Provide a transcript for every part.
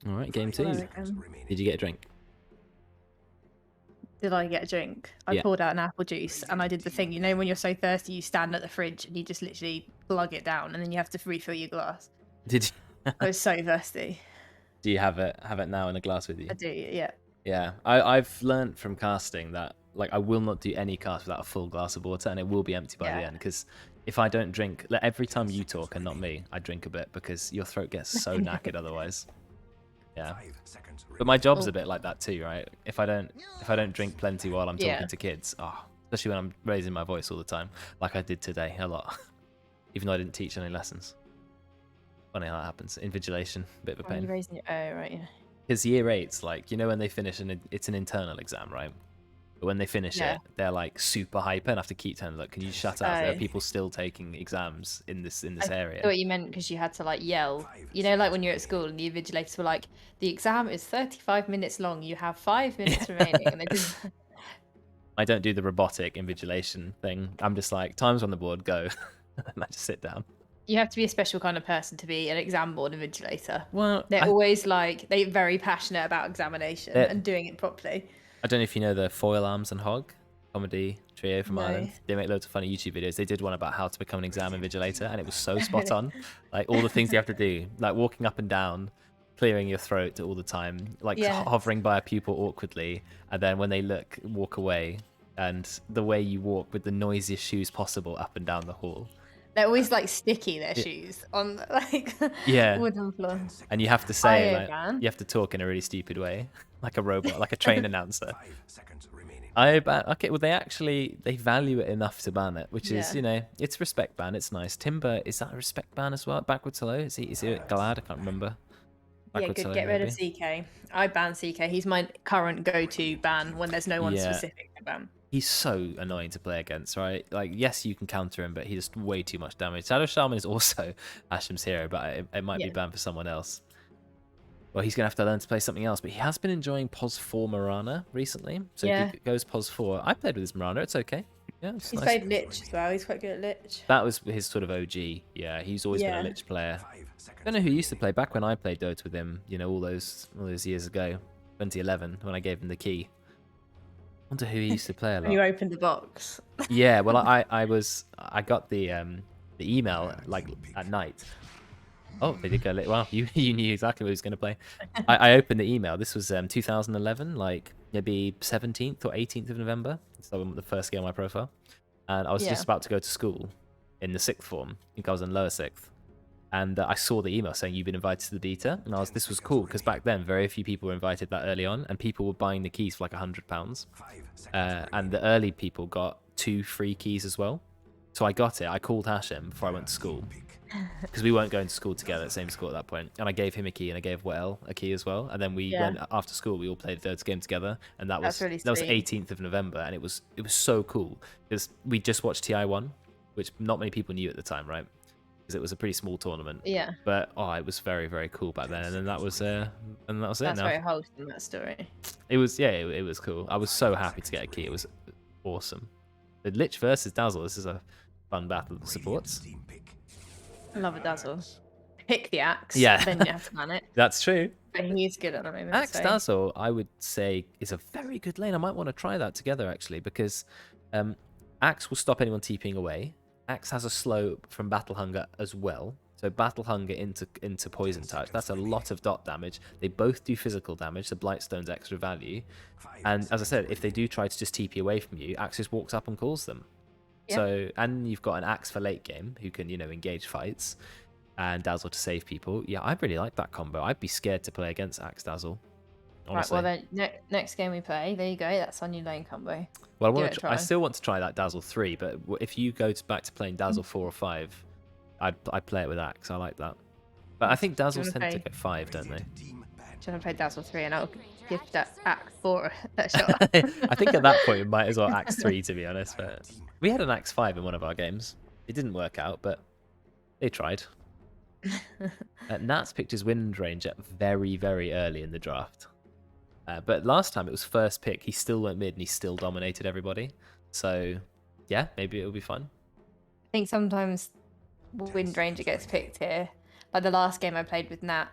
All right, game Well, 2. there we go. Did you get a drink? Did I get a drink? I Yeah. poured out an apple juice and I did the thing, you know, when you're so thirsty, you stand at the fridge and you just literally plug it down and then you have to refill your glass. Did you, I was so thirsty. do you have it now in a glass with I you? do, yeah. Yeah, I've learned from casting that like I will not do any cast without a full glass of water, and it will be empty by the Yeah. end. Because if I don't drink, like, every time you talk and not me, I drink a bit because your throat gets so knackered otherwise. Yeah, but my job's Oh, a bit like that too, right? If I don't drink plenty while I'm yeah. talking to kids, especially when I'm raising my voice all the time, like I did today a lot, even though I didn't teach any lessons. Funny how that happens. Invigilation, bit of a Oh, you pain. raising your right, yeah. Because year 8's like, you know, when they finish and it's an internal exam, right? But when they finish Yeah. it, they're like super hyper and have to keep telling them, like, can you shut up? There are Oh. people still taking exams in this I area. thought you meant because you had to like yell. You know, like when you're at school and the invigilators were like, the exam is 35 minutes long, you have 5 minutes remaining. And they just I don't do the robotic invigilation thing. I'm just like, time's on the board, go. And I just sit down. you have to be a special kind of person to be an exam board invigilator. Well, They're always like they're very passionate about examination I and doing it properly. don't know if you know the Foil Arms and Hog comedy trio from No. Ireland. They make loads of funny YouTube videos. They did one about how to become an exam invigilator, and it was so spot on. Like all the things you have to do, like walking up and down, clearing your throat all the time, like Yeah. hovering by a pupil awkwardly, and then when they look, walk away, and the way you walk with the noisiest shoes possible up and down the hall. They're always like sticky, their Yeah. shoes on like Yeah, wooden floor. and you have to say I like ban. you have to talk in a really stupid way, like a robot, like a train announcer. I ban. Okay, well they value it enough to ban it, which is Yeah. it's respect ban. It's nice. Timber, is that a respect ban as well? Backwards hello. Is he glad? I can't remember. Yeah, Backwards good. hello Get rid of maybe. CK. I ban CK. He's my current go-to ban when there's no one Yeah, specific to ban. he's so annoying to play against, right? Like, yes, you can counter him, but he does way too much damage. Shadow Shaman is also Ashim's hero, but it might be Yeah. banned for someone else. Well, he's going to have to learn to play something else, but he has been enjoying POS 4 Marana recently. So Yeah. if he goes POS 4, I played with his Marana, it's okay. Yeah, it's He's nice. played Lich as well. He's quite good at Lich. That was his sort of OG. Yeah, he's always been a Yeah. Lich player. I don't know who used to play back when I played Dota with him, all those years ago, 2011, when I gave him the key. I wonder who he used to play a When you lot. opened the box. Yeah, well, I got the email like at night. Oh, they did go late. Wow, you knew exactly what he was going to play. I opened the email. This was 2011, like maybe 17th or 18th of November. So the first game on my profile, and I was Yeah. just about to go to school in the 6th form. I think I was in lower 6th, and I saw the email saying you've been invited to the beta, and this was cool because back then very few people were invited that early on, and people were buying the keys for like £100, and the early people got 2 free keys as well. So I got it. I called Hashem before I went to school because we weren't going to school together, same school at that point. And I gave him a key, and I gave Well a key as well. And then we went after school. We all played a Dota game together, and that was really that was sweet. 18th of November, and it was so cool because we just watched TI1, which not many people knew at the time, right? Because it was a pretty small tournament. Yeah. But it was very, very cool back then. And then that was it. That's Now very wholesome, that story. it was it was cool. I was so happy to get a key. It was awesome. The Lich versus Dazzle. This is a fun battle of the supports. I love a Dazzle. Pick the axe. Yeah. Then you have to ban it. That's true. But he's good at the moment. Axe so. Dazzle, I would say, is a very good lane. I might want to try that together, actually, because Axe will stop anyone TPing away. Axe has a slow from Battle Hunger as well. So Battle Hunger into Poison Touch. That's a lot of dot damage. They both do physical damage, so Blightstone's extra value. And as I said, if they do try to just TP away from you, Axe just walks up and calls them. Yeah. So, and you've got an Axe for late game who can, engage fights, and Dazzle to save people. Yeah, I really like that combo. I'd be scared to play against Axe Dazzle. Honestly. Right, well then, next game we play, there you go. That's on your lane combo. Well, Give it a try. I still want to try that Dazzle 3, but if you go back to playing Dazzle 4 or 5, I'd play it with Axe. I like that. But I think Dazzles tend to go 5, don't they? Do you want to play Dazzle 3 and I'll give that Axe 4 a shot? I think at that point we might as well Axe 3, to be honest. But we had an Axe 5 in one of our games. It didn't work out, but they tried. Nats picked his wind range at very, very early in the draft. But last time it was first pick. He still went mid and he still dominated everybody. So, yeah, maybe it'll be fun. I think sometimes Wind Ranger gets picked here. Like the last game I played with Nat,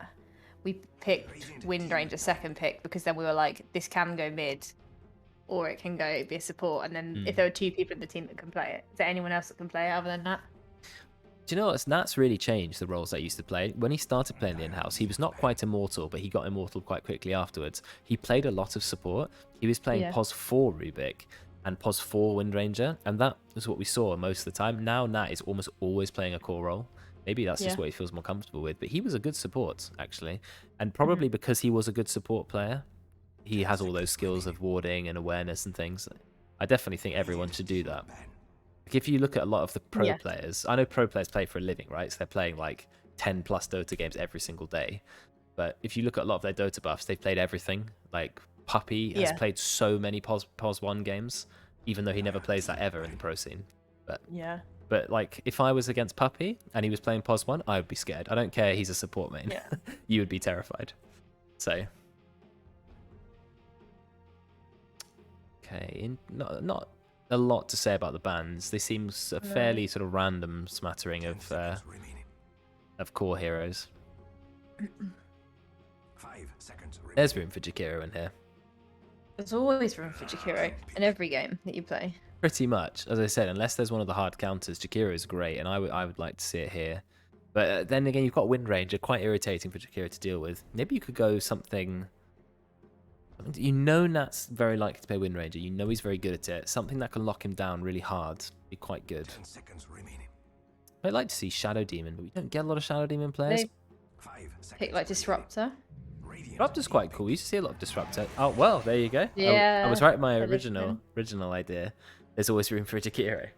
we picked Wind Ranger second pick because then we were like, this can go mid, or it can go be a support. And then if there were 2 people in the team that can play it, is there anyone else that can play it other than that? Do you know what? Nat's really changed the roles that he used to play. When he started playing the in-house, he was not quite immortal, but he got immortal quite quickly afterwards. He played a lot of support. He was playing POS 4 Rubik and POS 4 Wind Ranger, and that was what we saw most of the time. Now Nat is almost always playing a core role. Maybe that's just what he feels more comfortable with, but he was a good support, actually. And probably because he was a good support player, he has all those skills of warding and awareness and things. I definitely think everyone should do that. Like if you look at a lot of the pro players, I know pro players play for a living, right? So they're playing like 10 plus Dota games every single day. But if you look at a lot of their Dota buffs, they've played everything. Like Puppy has played so many POS 1 games, even though he never plays that ever in the pro scene. But like if I was against Puppy and he was playing POS 1, I would be scared. I don't care, he's a support main. You would be terrified. So okay, not a lot to say about the bans. They seem a fairly sort of random smattering of core heroes. 5 seconds remaining. There's room for Jakiro in here. There's always room for Jakiro in every game that you play. Pretty much, as I said, unless there's one of the hard counters, Jakiro is great, and I would like to see it here. But then again, you've got Wind Ranger, quite irritating for Jakiro to deal with. Maybe you could go something. You know Nat's very likely to play Wind Ranger. You know he's very good at it. Something that can lock him down really hard. Be quite good. 10 seconds remaining. I'd like to see Shadow Demon, but we don't get a lot of Shadow Demon players. 5 seconds Pick like Disruptor. Disruptor's quite cool. We used to see a lot of Disruptor. Oh well, there you go. Yeah, I was right in my that is original idea. There's always room for a Jakiro.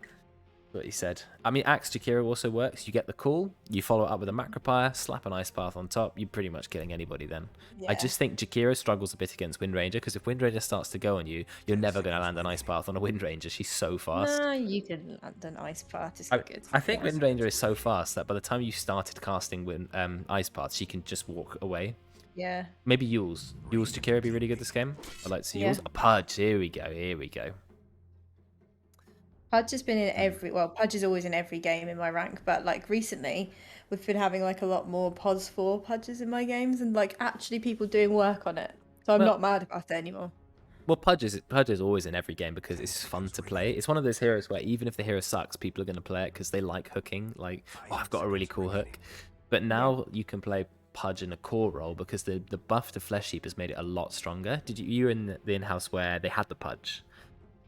What he said. I mean, Axe Jakiro also works. You get the call, you follow it up with a Macropire, slap an Ice Path on top. You're pretty much killing anybody then. I just think Jakiro struggles a bit against Wind Ranger because if Wind Ranger starts to go on you, you're never going to land an Ice Path on a Wind Ranger. She's so fast. No, you can land an Ice Path. It's good. I think Wind Ranger is so fast that by the time you started casting Ice Path, she can just walk away. Yeah. Maybe Yules. Yules Jakiro be really good this game. I'd like to see Yules. Pudge. Here we go. Here we go. Pudge has been in Pudge is always in every game in my rank, but like recently we've been having like a lot more POS 4 Pudges in my games and like actually people doing work on it. So I'm not mad about it anymore. Well, Pudge is always in every game because it's fun to play. It's one of those heroes where even if the hero sucks, people are going to play it because they like hooking. Like, oh, I've got a really cool hook. But now you can play Pudge in a core role because the buff to Flesh Heap has made it a lot stronger. You were in the in-house where they had the Pudge?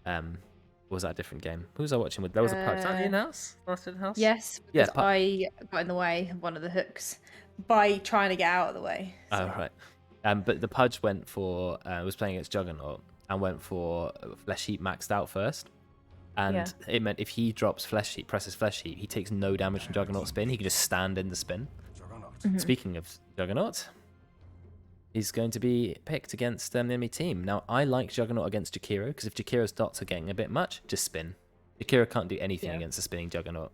Or was that a different game? Who was I watching with? There was a Pudge. Was that the in-house? Last in-house? Yes, because I got in the way of one of the hooks by trying to get out of the way. So. Oh, right. But the Pudge went for, was playing against Juggernaut and went for Flesh Heap maxed out first. And it meant if he drops Flesh Heap, presses Flesh Heap, he takes no damage from Juggernaut spin. He can just stand in the spin. Speaking of Juggernaut, he's going to be picked against the enemy team. Now, I like Juggernaut against Jakiro, because if Jakiro's dots are getting a bit much, just spin. Jakiro can't do anything against a spinning Juggernaut.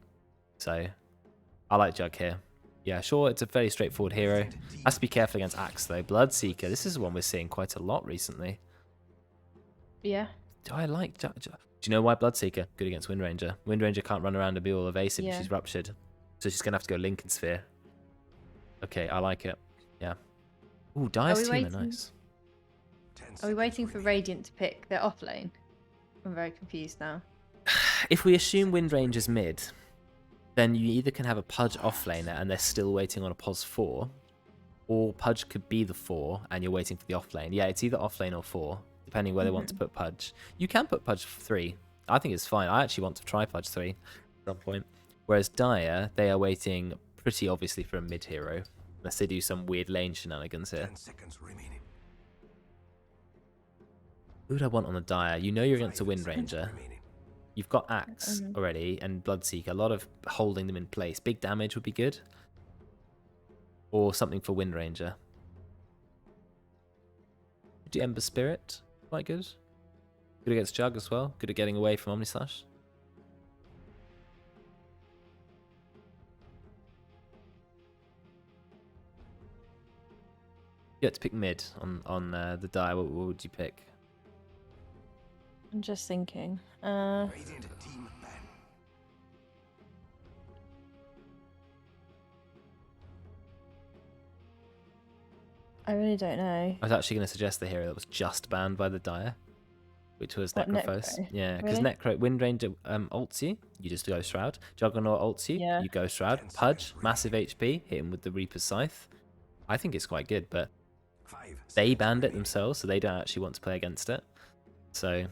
So, I like Jug here. Yeah, sure, it's a very straightforward hero. Has to be careful against Axe, though. Bloodseeker, this is one we're seeing quite a lot recently. Yeah. Do I like Jug? Do you know why Bloodseeker? Good against Wind Ranger. Wind Ranger can't run around and be all evasive if she's ruptured. So she's going to have to go Lincoln Sphere. Okay, I like it. Yeah. Ooh, Dire's team are nice. Are we waiting for Radiant to pick their off lane? I'm very confused now. If we assume Wind Ranger's mid, then you either can have a Pudge offlaner and they're still waiting on a POS 4, or Pudge could be the 4 and you're waiting for the offlane. Yeah, it's either offlane or 4, depending where they want to put Pudge. You can put Pudge 3. I think it's fine. I actually want to try Pudge 3 at some point. Whereas Dire, they are waiting pretty obviously for a mid hero, unless they do some weird lane shenanigans here. 10 seconds remaining. Who would I want on the Dire? You know you're against a Wind Ranger. You've got Axe already and Bloodseeker. A lot of holding them in place. Big damage would be good. Or something for Wind Ranger. Do Ember Spirit. Quite good. Good against Jug as well. Good at getting away from Omnislash. You had to pick mid on the Dire. What would you pick? I'm just thinking. Radiant team ban. I really don't know. I was actually going to suggest the hero that was just banned by the Dire, which was What, Necrophos. Necro? Yeah, because Really? Necro Windranger ults you just go Shroud. Juggernaut ults Yeah. you go Shroud. 10 Pudge, seconds massive HP, hit him with the Reaper's Scythe. I think it's quite good, but 5 they seconds banned it remaining. themselves, so they don't actually want to play against it. So,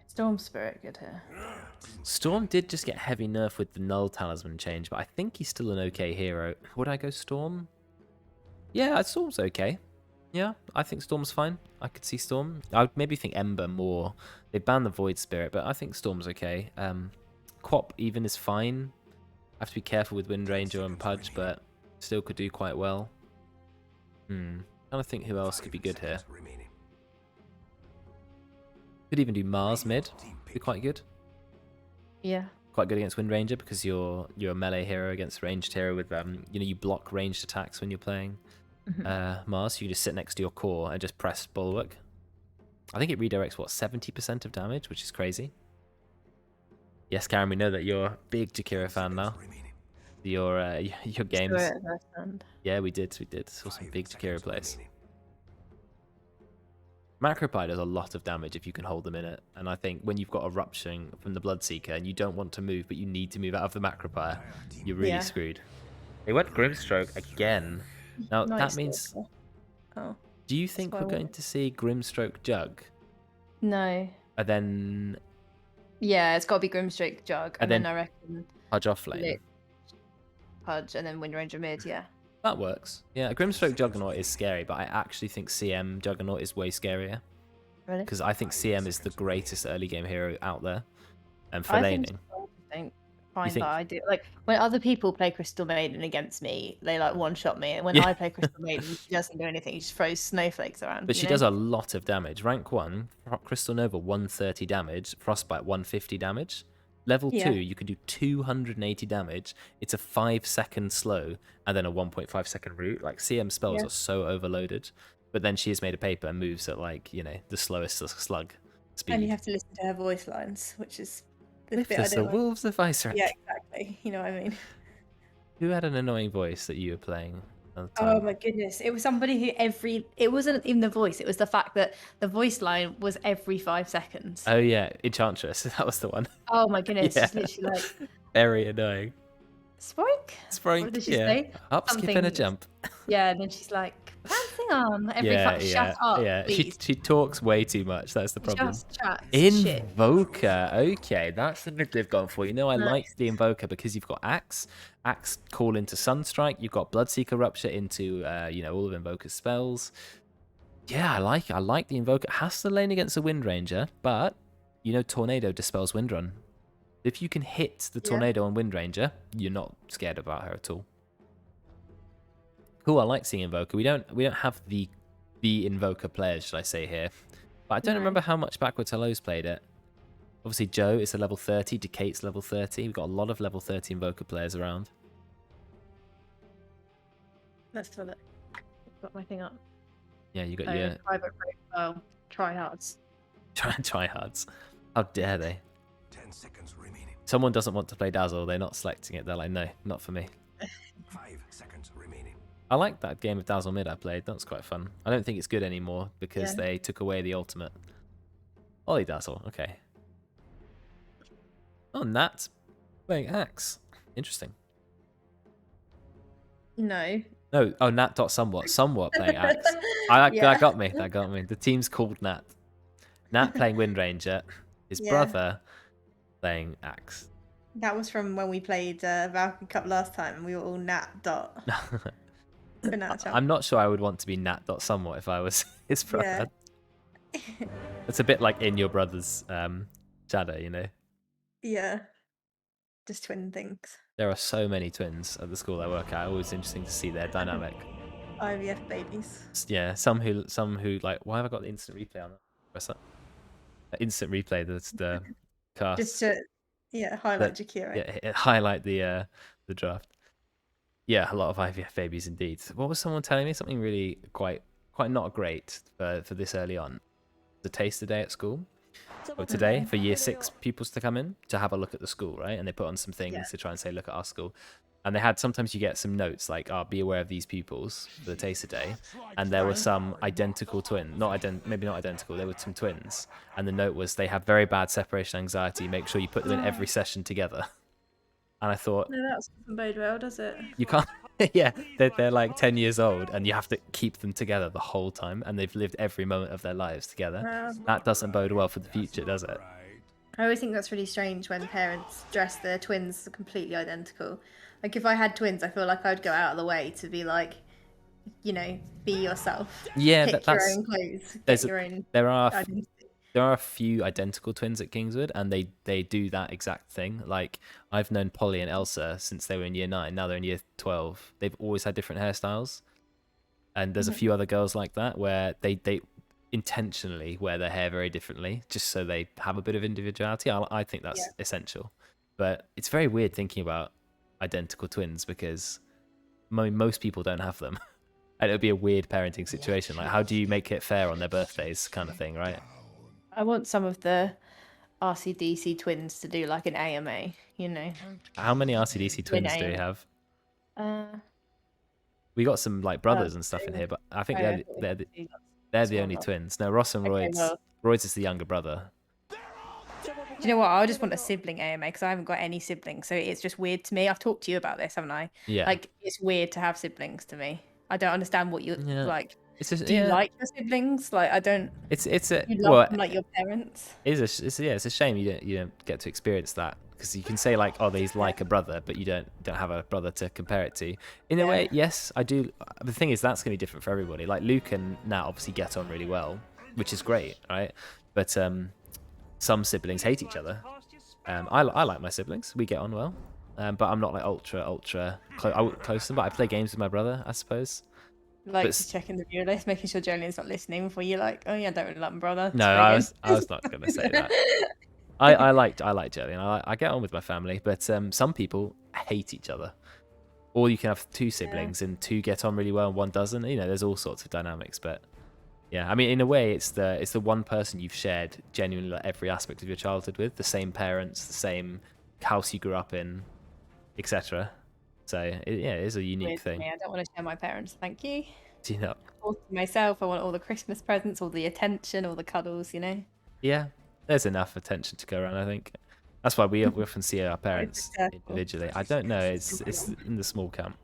Storm Spirit, good here. Storm did just get heavy nerf with the Null Talisman change, but I think he's still an okay hero. Would I go Storm? Yeah, Storm's okay. Yeah, I think Storm's fine. I could see Storm. I would maybe think Ember more. They banned the Void Spirit, but I think Storm's okay. Quap even is fine. I have to be careful with Windranger and Pudge, but still could do quite well. Trying to think who else could be good here. Remaining. Could even do Mars mid. Team Be pick. quite good. Yeah. Quite good against Windranger because you're a melee hero against a ranged hero with you block ranged attacks when you're playing Mars. You can just sit next to your core and just press Bulwark. I think it redirects 70% of damage, which is crazy. Yes, Karen, we know that you're a big Jakira fan now. Remaining. Your games. Spirit first. Yeah, we did. Saw some 5 big Jakira seconds plays. remaining. Macropie does a lot of damage if you can hold them in it, and I think when you've got a rupturing from the Bloodseeker and you don't want to move, but you need to move out of the Macropie, you're really Yeah. screwed. They went Grimstroke again. Now Nice that means, Stalker. Oh. do you think what we're I going wanted. to see Grimstroke Jug, No. and then Yeah, it's got to be Grimstroke Jug, And and then then- I reckon Pudge off lane? Lich, Pudge, and then Windranger mid. Yeah. That works. Yeah, Grimstroke Juggernaut is scary, but I actually think CM Juggernaut is way scarier Really? because I think CM is the greatest early game hero out there, and for I think laning. so, I think find think- that I do. Like when other people play Crystal Maiden against me, they like one shot me, and when Yeah. I play Crystal Maiden, she doesn't do anything. She just throws snowflakes around. But you she know? does a lot of damage. Rank 1, Crystal Nova 130 damage, Frostbite 150 damage. Level Yeah. 2, you can do 280 damage. It's a 5-second slow and then a 1.5-second root. Like CM spells Yeah. are so overloaded. But then she is made of paper and moves at the slowest slug speed. And you have to listen to her voice lines, which is the Lift bit I us the don't like. wolves of Ice. Yeah, exactly. You know what I mean? Who had an annoying voice that you were playing at the Oh time? my goodness. It was somebody who it wasn't even the voice, it was the fact that the voice line was every 5 seconds. Oh yeah, Enchantress. That was the one. Oh my goodness. Yeah. She's literally like, Very annoying. Spike? Sprite, What did she yeah. say? Up, skip, and a Something- jump. Yeah, and then she's like, dancing on. Shut up, yeah. please. She talks way too much. That's the problem. Just chat shit. Invoker. Okay, that's the mid they've gone for. I Nice. like the Invoker because you've got Axe call into Sunstrike. You've got Bloodseeker Rupture into all of Invoker's spells. Yeah, I like the Invoker. Has to lane against a Windranger, but Tornado dispels Windrun. If you can hit the Yeah. Tornado on Windranger, you're not scared about her at all. Cool, I like seeing Invoker. We don't have the Invoker players, should I say here. But I don't No. remember how much backwards Hello's played it. Obviously Joe is a level 30, Decate's level 30. We've got a lot of level 30 Invoker players around. Let's tell it. Got my thing up. Yeah, you got Oh, your private profile. Tryhards. tryhards. How dare they? 10 seconds remaining. Someone doesn't want to play Dazzle, they're not selecting it. They're like, no, not for me. 5 seconds remaining. I like that game of Dazzle Mid I played. That was quite fun. I don't think it's good anymore because Yeah. they took away the ultimate. Ollie Dazzle, okay. Oh, Nat playing Axe. Interesting. No. No, oh, Nat.somewhat. Somewhat playing Axe. That got me. That got me. The team's called Nat. Nat playing Windranger. His Yeah. brother playing Axe. That was from when we played Valkyrie Cup last time, and we were all Nat dot. For Nat Champ. I'm not sure I would want to be Nat.somewhat if I was his brother. It's a bit like in your brother's shadow, Yeah. Just twin things. There are so many twins at the school I work at. Always interesting to see their dynamic. IVF babies. Yeah, some who like, why have I got the instant replay on that? What's that? Instant replay, that's the cast. Just to highlight Jakira. Yeah, highlight the draft. Yeah, a lot of IVF babies indeed. What was someone telling me? Something really quite not great for this early on. The taster day at school. Or today for year 6 pupils to come in to have a look at the school, right? And they put on some things Yeah. to try and say, look at our school. And they had, sometimes you get some notes like, "Oh, be aware of these pupils for the taster day." And there were some identical twins, maybe not identical. There were some twins, and the note was they have very bad separation anxiety. Make sure you put them in every session together. And I thought, No, that doesn't bode well, does it? you can't. Yeah, they're like 10 years old, and you have to keep them together the whole time, and they've lived every moment of their lives together. Wow. That doesn't bode well for the future, does it? I always think that's really strange when parents dress their twins completely identical. Like if I had twins, I feel like I'd go out of the way to be like, you know, be yourself. Yeah, Pick your own clothes. Get your own there are identity. there are a few identical twins at Kingswood, and they do that exact thing. Like, I've known Polly and Elsa since they were in year 9. Now they're in year 12. They've always had different hairstyles, and there's a few other girls like that where they intentionally wear their hair very differently just so they have a bit of individuality. I think that's essential, but it's very weird thinking about identical twins because most people don't have them. And it would be a weird parenting situation. Like, how do you make it fair on their birthdays, kind of thing, right? I want some of the RCDC twins to do like an AMA, you know. How many RCDC twins do we have? We got some like brothers and stuff in here, but I think they're the only twins. No, Ross and Royds. Royds is the younger brother. Do you know what? I just want a sibling AMA because I haven't got any siblings, so it's just weird to me. I've talked to you about this, haven't I? Yeah. Like, it's weird to have siblings to me. I don't understand what you like. It's just, do you like your siblings? Like, I don't. It's you love them like your parents. It's a shame you don't get to experience that, because you can say like, oh, he's like a brother, but you don't have a brother to compare it to. In a way, yes, I do. The thing is, that's going to be different for everybody. Like, Luke and Nat obviously get on really well, which is great, right? But some siblings hate each other. I like my siblings. We get on well. But I'm not like ultra close to them. But I play games with my brother, I suppose. Like, just checking the viewer list, making sure Jolene's not listening before you're like, oh yeah, I don't really like my brother. No, I was not going to say that. I like Jolene. I get on with my family, but some people hate each other. Or you can have 2 siblings and 2 get on really well and 1 doesn't. You know, there's all sorts of dynamics. But yeah, I mean, in a way, it's the one person you've shared genuinely like every aspect of your childhood with, the same parents, the same house you grew up in, etc. So it is a unique thing. I don't want to share my parents, thank you. Do you not? All to myself, I want all the Christmas presents, all the attention, all the cuddles, you know. Yeah, there's enough attention to go around, I think. That's why we often see our parents individually. I don't know, it's in the small camp.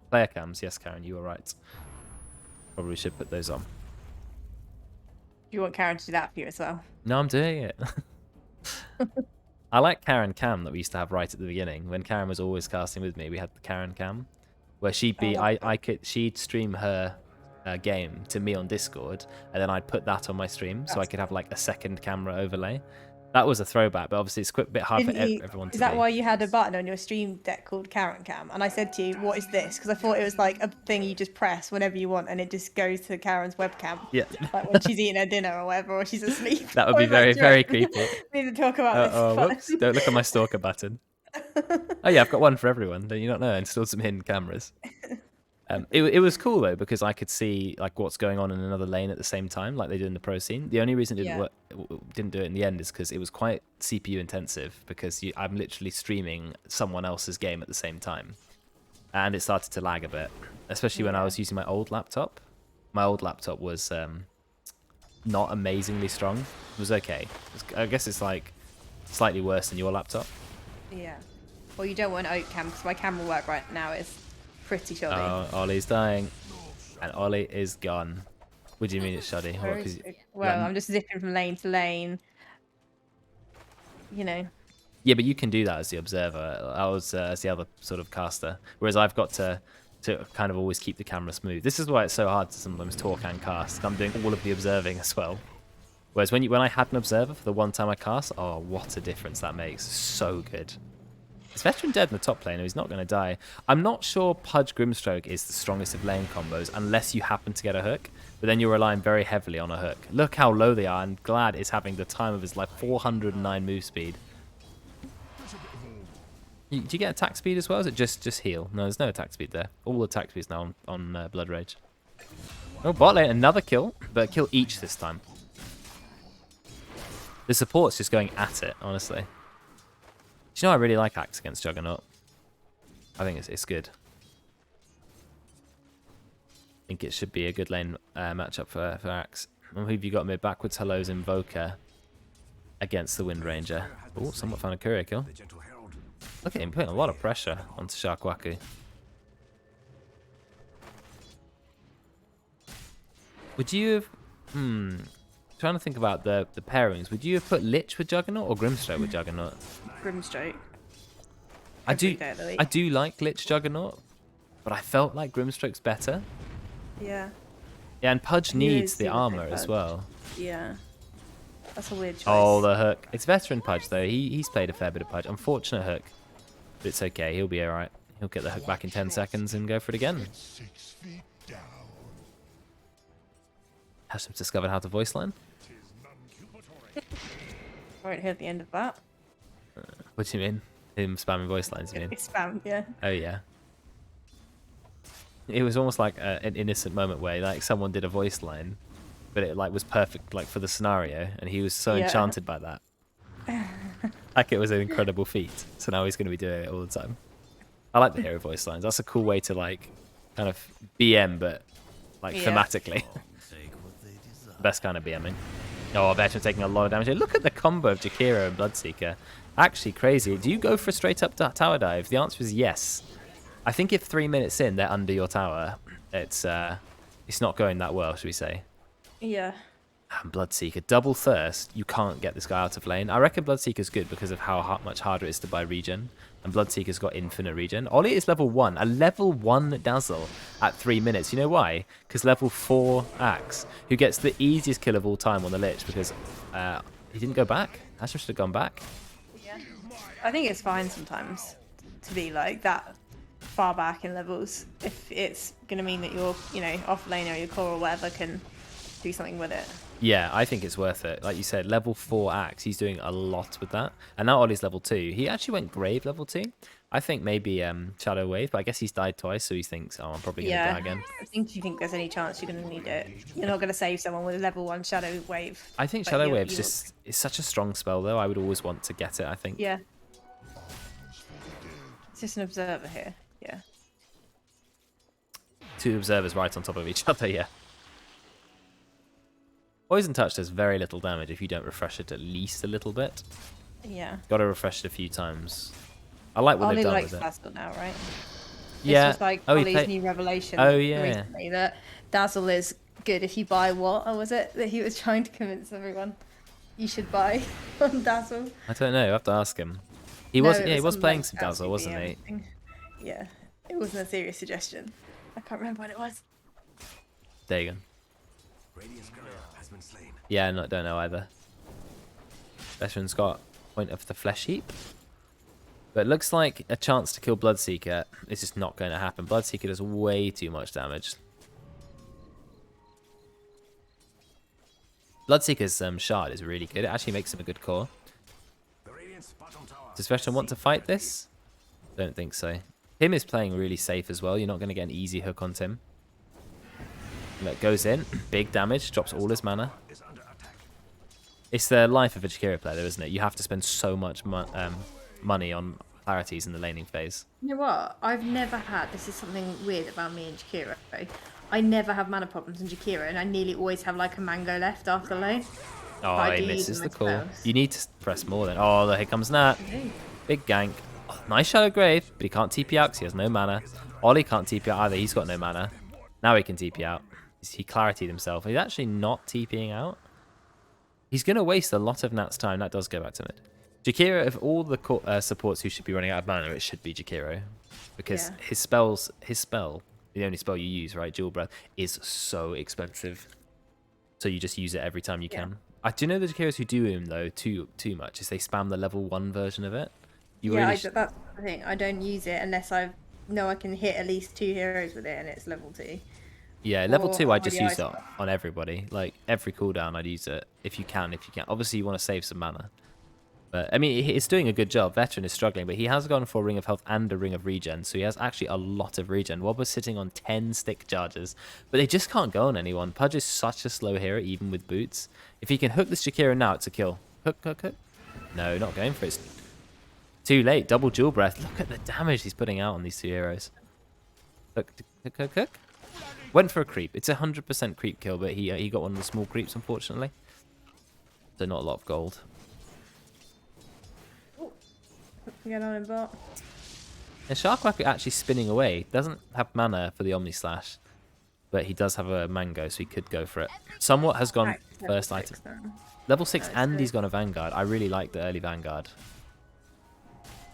Player cams, yes, Karen, you were right. Probably should put those on. Do you want Karen to do that for you as well? No, I'm doing it. I like Karen Cam that we used to have right at the beginning. When Karen was always casting with me, we had the Karen Cam, where she'd be, she'd stream her game to me on Discord, and then I'd put that on my stream, so I could have like a second camera overlay. That was a throwback, but obviously it's a bit hard for everyone to Is that why you had a button on your stream deck called Karen Cam? And I said to you, what is this? Because I thought it was like a thing you just press whenever you want, and it just goes to Karen's webcam. Yeah. Like when she's eating her dinner or whatever, or she's asleep. That would be very, very creepy. We need to talk about this. Oh, whoops. Don't look at my stalker button. Oh yeah, I've got one for everyone. Don't you not know? I installed some hidden cameras. It was cool though, because I could see like what's going on in another lane at the same time, like they did in the pro scene. The only reason it didn't do it in the end is because it was quite CPU intensive, because I'm literally streaming someone else's game at the same time, and it started to lag a bit, especially when I was using my old laptop. My old laptop was not amazingly strong. It was okay. I guess it's like slightly worse than your laptop. Yeah. Well, you don't want oak cam, because my camera work right now is pretty shoddy. Oh, Ollie's dying. And Ollie is gone. What do you mean it's shoddy? Well, I'm just zipping from lane to lane. You know. Yeah, but you can do that as the observer. I was as the other sort of caster. Whereas I've got to kind of always keep the camera smooth. This is why it's so hard to sometimes talk and cast. I'm doing all of the observing as well. Whereas when I had an observer for the one time I cast, oh, what a difference that makes. So good. Is Veteran dead in the top lane? He's not going to die. I'm not sure Pudge Grimstroke is the strongest of lane combos unless you happen to get a hook, but then you're relying very heavily on a hook. Look how low they are, and Glad is having the time of his life, 409 move speed. Do you get attack speed as well? Is it just heal? No, there's no attack speed there. All attack speed is now on Blood Rage. Oh, bot lane, another kill, but kill each this time. The support's just going at it, honestly. Do you know I really like Axe against Juggernaut? I think it's good. I think it should be a good lane matchup for Axe. And who have you got mid? Backwards Hello's Invoker against the Wind Ranger. Oh, someone found a courier kill. The gentle herald. Look at him putting a lot of pressure onto Sharkwaku. Would you have... trying to think about the pairings. Would you have put Lich with Juggernaut or Grimstroke with Juggernaut? Grimstroke. I Every day of the week. do like Lich Juggernaut, but I felt like Grimstroke's better. Yeah. Yeah, and Pudge He needs is the super armor big as Pudge. well. Yeah. That's a weird choice. Oh, the hook. It's veteran Pudge, though. He's played a fair bit of Pudge. Unfortunate hook. But it's okay. He'll be alright. He'll get the hook back in 10 seconds and go for it again. Has discovered how to voice line. Won't hear the end of that. What do you mean? Him spamming voice lines, you mean? It's spam, yeah. Oh, yeah. It was almost like an innocent moment where like someone did a voice line, but it like was perfect like for the scenario, and he was so Yeah. enchanted by that. Like it was an incredible feat. So now he's going to be doing it all the time. I like the hero voice lines. That's a cool way to like kind of BM, but like Yeah. thematically. Best kind of BMing. Oh, Veteran taking a lot of damage. Look at the combo of Jakiro and Bloodseeker. Actually crazy. Do you go for a straight up tower dive? The answer is yes. I think if 3 minutes in they're under your tower, it's not going that well, should we say? Yeah. And Bloodseeker, double thirst. You can't get this guy out of lane. I reckon Bloodseeker's good because of how much harder it is to buy regen. And Bloodseeker's got infinite regen. Ollie is level 1. A level 1 Dazzle at 3 minutes. You know why? Because level 4 Axe, who gets the easiest kill of all time on the Lich because he didn't go back. Asher should have gone back. Yeah. I think it's fine sometimes to be like that far back in levels if it's going to mean that your, off lane or your core or whatever can do something with it. Yeah, I think it's worth it. Like you said, level 4 Axe, he's doing a lot with that. And now Ollie's level 2. He actually went Grave level 2. I think maybe Shadow Wave, but I guess he's died twice, so he thinks, oh, I'm probably going to die again. I think do you think there's any chance you're going to need it? You're not going to save someone with a level 1 Shadow Wave. I think but Shadow you- Wave's you- just it's such a strong spell, though. I would always want to get it, I think. Yeah. It's just an observer here. Yeah. 2 observers right on top of each other, yeah. Poison Touch does very little damage if you don't refresh it at least a little bit. Yeah. Got to refresh it a few times. I like what Ollie they've done likes with it. Dazzle now, right? Yeah. This was like Oh, he Ollie's play- new revelation Oh, yeah. recently that Dazzle is good if you buy what? Or was it that he was trying to convince everyone you should buy on Dazzle? I don't know. I have to ask him. He No, was it yeah, he was on, playing like, some Dazzle, wasn't he? LCD thing. Yeah. It wasn't a serious suggestion. I can't remember what it was. There you go. Radiant's courier has been slain. Yeah, don't know either. Veteran's got point of the flesh heap. But it looks like a chance to kill Bloodseeker is just not going to happen. Bloodseeker does way too much damage. Bloodseeker's shard is really good. It actually makes him a good core. The Radiant's bottom tower. Does Veteran want to fight this? Don't think so. Tim is playing really safe as well. You're not going to get an easy hook on Tim. That goes in. Big damage. Drops all his mana. Is under attack. It's the life of a Jakiro player, though, isn't it? You have to spend so much money on clarities in the laning phase. You know what? I've never had, this is something weird about me and Jakiro. I never have mana problems in Jakiro, and I nearly always have like a mango left after lane. Oh, I he do misses use the my call. spells. You need to press more then. Oh, here comes Nat. Big gank. Oh, nice Shadow Grave, but he can't TP out because he has no mana. Ollie can't TP out either. He's got no mana. Now he can TP out. He clarityed himself. He's actually not TPing out. He's going to waste a lot of Nat's time. That does go back to mid. Jakiro, of all the supports who should be running out of mana, it should be Jakiro. Because Yeah. his spell, the only spell you use, right, Jewel Breath, is so expensive. So you just use it every time you can. Do you know the Jakiros who do him, though, too much, is they spam the level 1 version of it? That's the thing. I don't use it unless I know I can hit at least 2 heroes with it and it's level 2. Yeah, level 2, I just already use it item. on everybody. Like, every cooldown, I'd use it if you can. Obviously, you want to save some mana. But, I mean, it's doing a good job. Veteran is struggling, but he has gone for a Ring of Health and a Ring of Regen, so he has actually a lot of regen. Wobber's sitting on 10 stick charges, but they just can't go on anyone. Pudge is such a slow hero, even with boots. If he can hook this Jakiro now, it's a kill. Hook, hook, hook. No, not going for it. Too late. Double dual breath. Look at the damage he's putting out on these two heroes. Look, cook. Went for a creep. It's 100% creep kill, but he got one of the small creeps, unfortunately. So not a lot of gold. Get on in bot. And Sharkwhacker actually spinning away. Doesn't have mana for the Omni Slash, but he does have a Mango, so he could go for it. Somewhat has gone first item. Level 6 and he's gone a Vanguard. I really like the early Vanguard.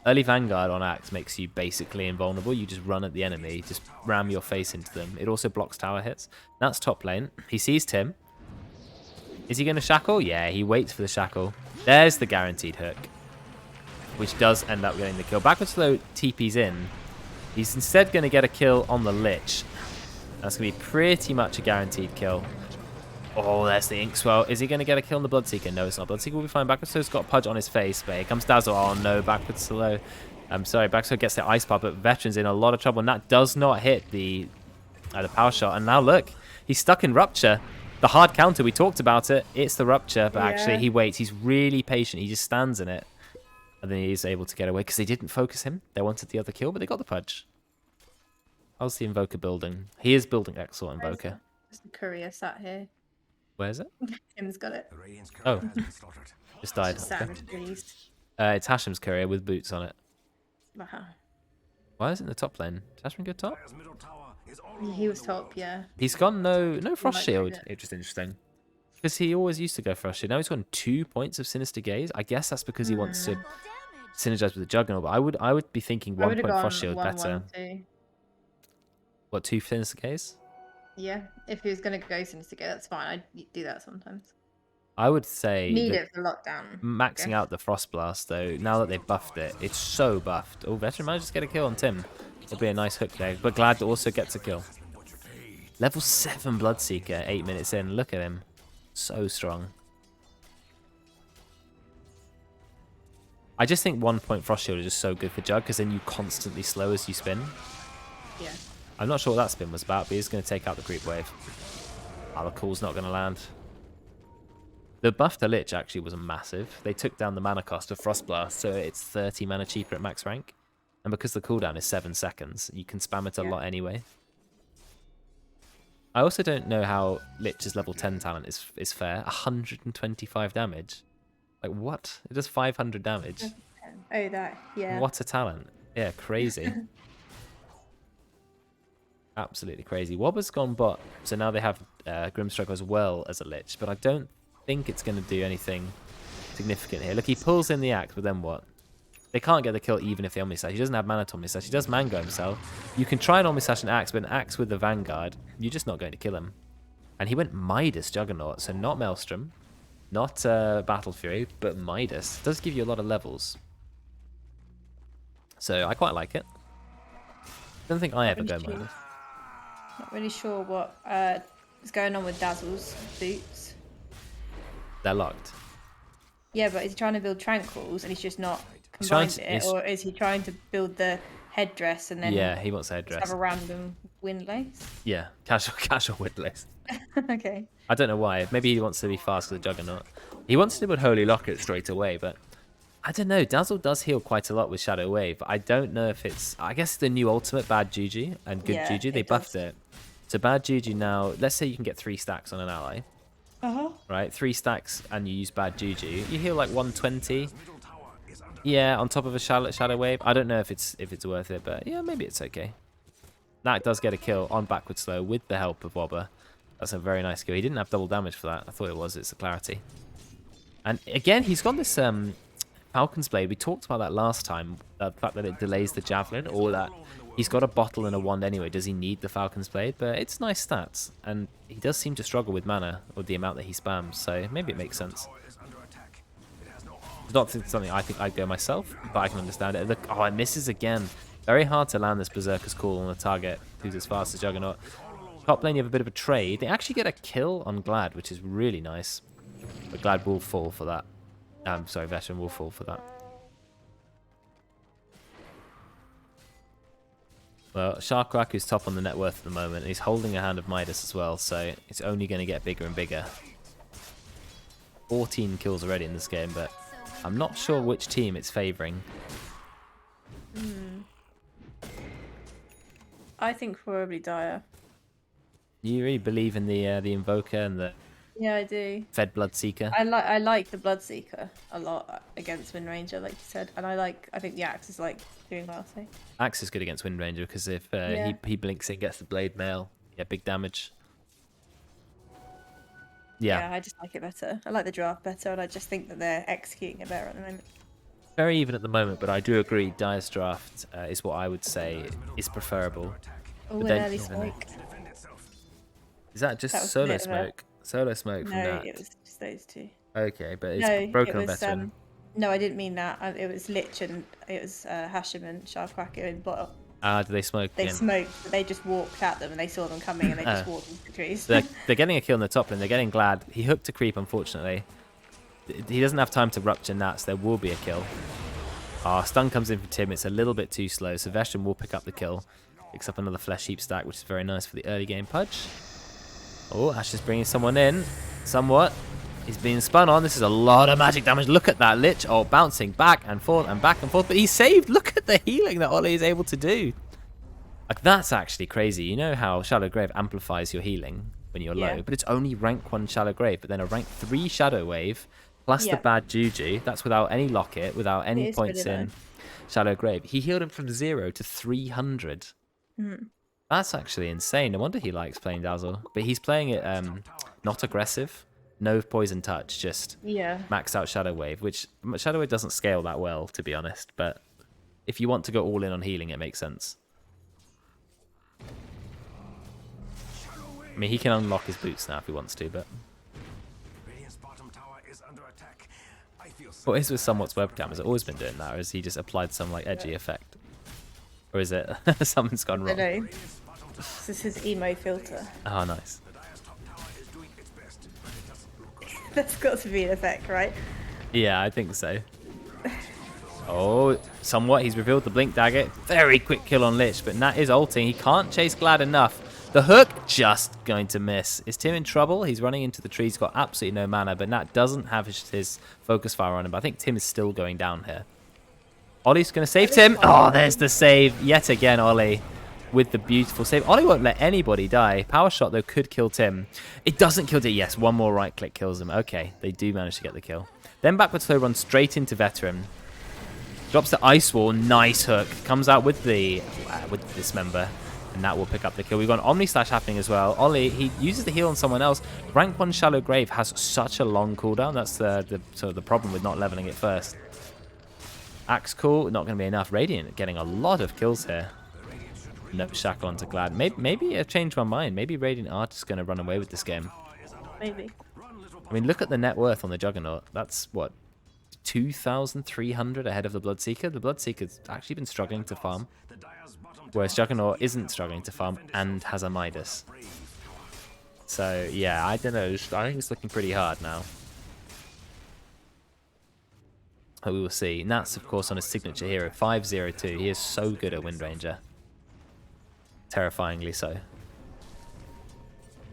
Early Vanguard on Axe makes you basically invulnerable. You just run at the enemy, just ram your face into them. It also blocks tower hits. That's top lane. He sees Tim. Is he going to shackle? Yeah, he waits for the shackle. There's the guaranteed hook, which does end up getting the kill. Backward slow TP's in. He's instead going to get a kill on the Lich. That's going to be pretty much a guaranteed kill. Oh, there's the Inkswell. Is he going to get a kill on the Bloodseeker? No, it's not. Bloodseeker will be fine. Backward slow's got Pudge on his face, but here comes Dazzle. Oh, no, backward slow. I'm sorry, backward slow gets the Ice Pop, but Veteran's in a lot of trouble, and that does not hit the power shot. And now look, he's stuck in Rupture. The hard counter, we talked about it. It's the Rupture, but actually he waits. He's really patient. He just stands in it. And then he's able to get away because they didn't focus him. They wanted the other kill, but they got the Pudge. How's the Invoker building? He is building excellent Invoker. There's a courier sat here. Where is it? Tim's got it. The Radiant's Oh. courier has been slaughtered. Just died. Just sat in the trees. It's Hashem's courier with boots on it. Wow. Why isn't the top lane? Did Hashem go top? Dire's middle tower is all He along was the top, world. yeah. He's gone no Frost might Shield. trade It's just interesting. Because he always used to go Frost Shield. Now he's gone 2 points of Sinister Gaze. I guess that's because he wants to synergize with the Juggernaut. But I would be thinking I 1 would've point gone Frost Shield 1, better. 1, 2. What, 2 Sinister Gaze? Yeah, if he was going to go Sinister Gate, that's fine. I do that sometimes. I would say Need that it for lockdown. maxing Okay. out the Frost Blast, though, now that they've buffed it, it's so buffed. Oh, Veteran manages to get a kill on Tim. It'll be a nice hook there. But Glad also gets a kill. Level 7 Bloodseeker, 8 minutes in. Look at him. So strong. I just think 1 point Frost Shield is just so good for Jug, because then you constantly slow as you spin. Yeah. I'm not sure what that spin was about, but he's going to take out the creep wave. Oh, the call's not going to land. The buff to Lich actually was massive. They took down the mana cost of Frost Blast, so it's 30 mana cheaper at max rank. And because the cooldown is 7 seconds, you can spam it a lot anyway. I also don't know how Lich's level 10 talent is fair. 125 damage. Like, what? It does 500 damage. Oh, that, yeah. What a talent. Yeah, crazy. Absolutely crazy. Wobber's gone bot, so now they have Grimstroke as well as a Lich, but I don't think it's going to do anything significant here. Look, he pulls in the axe, but then what? They can't get the kill even if they Omnislash. He doesn't have mana to Omnislash. He does Mango himself. You can try an Omnislash and axe, but an axe with the Vanguard, you're just not going to kill him. And he went Midas Juggernaut, so not Maelstrom, not Battle Fury, but Midas. Does give you a lot of levels. So I quite like it. Don't think I ever go Midas. Not really sure what is going on with Dazzle's boots. They're locked. Yeah, but is he trying to build Tranquils and he's just not trying combined to- it? Or is he trying to build the headdress and then Yeah, he wants a just headdress. have a random windlace? Yeah, casual windlace. Okay. I don't know why. Maybe he wants to be fast with the Juggernaut. He wants to build Holy Locket straight away, but I don't know. Dazzle does heal quite a lot with Shadow Wave, but I don't know if it's... I guess the new ultimate, Bad Juju, and Good Yeah, Juju, they it buffed does. it. So Bad Juju now... Let's say you can get 3 stacks on an ally, Uh-huh. right? 3 stacks and you use Bad Juju. You heal like 120. Middle tower is under Yeah, on top of a Shadow Wave. I don't know if it's worth it, but yeah, maybe it's okay. That does get a kill on backward slow with the help of Wobber. That's a very nice kill. He didn't have double damage for that. I thought it was. It's a clarity. And again, he's got this Falcon's Blade. We talked about that last time. The fact that it delays the Javelin, or that he's got a bottle and a wand anyway. Does he need the Falcon's Blade? But it's nice stats. And he does seem to struggle with mana, or the amount that he spams. So maybe it makes sense. tower is under attack. It has no armor. It's not something I think I'd go myself, but I can understand it. Look, oh, it misses again. Very hard to land this Berserker's Call on a target who's as fast as Juggernaut. Top lane, you have a bit of a trade. They actually get a kill on Glad, which is really nice. But Glad will fall for that. Sorry, Veteran will fall for that. Well, Sharkraku's top on the net worth at the moment, and he's holding a hand of Midas as well, so it's only going to get bigger and bigger. 14 kills already in this game, but I'm not sure which team it's favouring. I think probably Dire. You really believe in the Invoker and the Yeah, I do. Fed Bloodseeker? I like the Bloodseeker a lot against Windranger, like you said, and I think the Axe is like doing well. So Axe is good against Windranger because if Yeah. he blinks in, gets the blade mail, yeah, big damage. yeah, I just like it better. I like the draft better, and I just think that they're executing it better at the moment. Very even at the moment, but I do agree Dire's draft is what I would say is preferable. Oh, But an then- early yeah, smoke. Is that just That was a solo bit of a- smoke? Solo smoke from No, that? it was just those two. Okay, but it's No, broken it on was veteran. no, I didn't mean that. It was Lich and it was Hashem and Sharkwacker in bottom. Do they smoke They in? smoked, but they just walked at them and they saw them coming and they just walked into the trees. They're getting a kill in the top lane. They're getting glad. He hooked a creep, unfortunately. He doesn't have time to rupture Nats. There will be a kill. Stun comes in for Tim. It's a little bit too slow, so Veshton will pick up the kill. Picks up another Flesh Heap stack, which is very nice for the early game pudge. Oh, Ash is bringing someone in. Somewhat. He's being spun on. This is a lot of magic damage. Look at that Lich. Oh, bouncing back and forth and back and forth. But he's saved. Look at the healing that Ollie is able to do. Like, that's actually crazy. You know how Shallow Grave amplifies your healing when you're Yeah. low, but it's only rank 1 Shallow Grave, but then a rank 3 Shadow Wave, plus Yeah. the bad Juju. That's without any locket, without any is points really in low. Shallow Grave. He healed him from 0 to 300. That's actually insane. No wonder he likes playing Dazzle. But he's playing it not aggressive, no poison touch, just Yeah. maxed out Shadow Wave, which Shadow Wave doesn't scale that well, to be honest. But if you want to go all in on healing, it makes sense. I mean, he can unlock his boots now if he wants to, but Radiant's bottom tower is under attack. I feel what is with Somewhat's webcam? Has it always been doing that, or has he just applied some like edgy effect? Or is it something's gone I wrong? know. This is his emo filter. Oh, nice. the Dire's top tower is doing its best, but it doesn't look good. That's got to be an effect, right? Yeah, I think so. Oh, somewhat. He's revealed the Blink Dagger. Very quick kill on Lich, but Nat is ulting. He can't chase Glad enough. The hook just going to miss. Is Tim in trouble? He's running into the tree. He's got absolutely no mana, but Nat doesn't have his focus fire on him. But I think Tim is still going down here. Ollie's going to save Tim. Oh, there's the save. Yet again, Ollie with the beautiful save. Ollie won't let anybody die. Power shot, though, could kill Tim. It doesn't kill Tim. Yes, one more right click kills him. Okay, they do manage to get the kill. Then backwards slow run straight into Veteran. Drops the Ice Wall. Nice hook. Comes out with the Dismember. And that will pick up the kill. We've got an Omni Slash happening as well. Ollie, he uses the heal on someone else. Rank 1 Shallow Grave has such a long cooldown. That's the sort of the problem with not leveling it first. Axe cool, not going to be enough. Radiant getting a lot of kills here. No shackle onto Glad. Maybe I've changed my mind. Maybe Radiant are just going to run away with this game. Maybe. I mean, look at the net worth on the Juggernaut. That's, what, 2,300 ahead of the Bloodseeker? The Bloodseeker's actually been struggling to farm. Whereas Juggernaut isn't struggling to farm and has a Midas. So, yeah, I don't know. I think it's looking pretty hard now. But we will see. Nat's, of course, on his signature hero, 502. He is so good at Windranger. Terrifyingly so.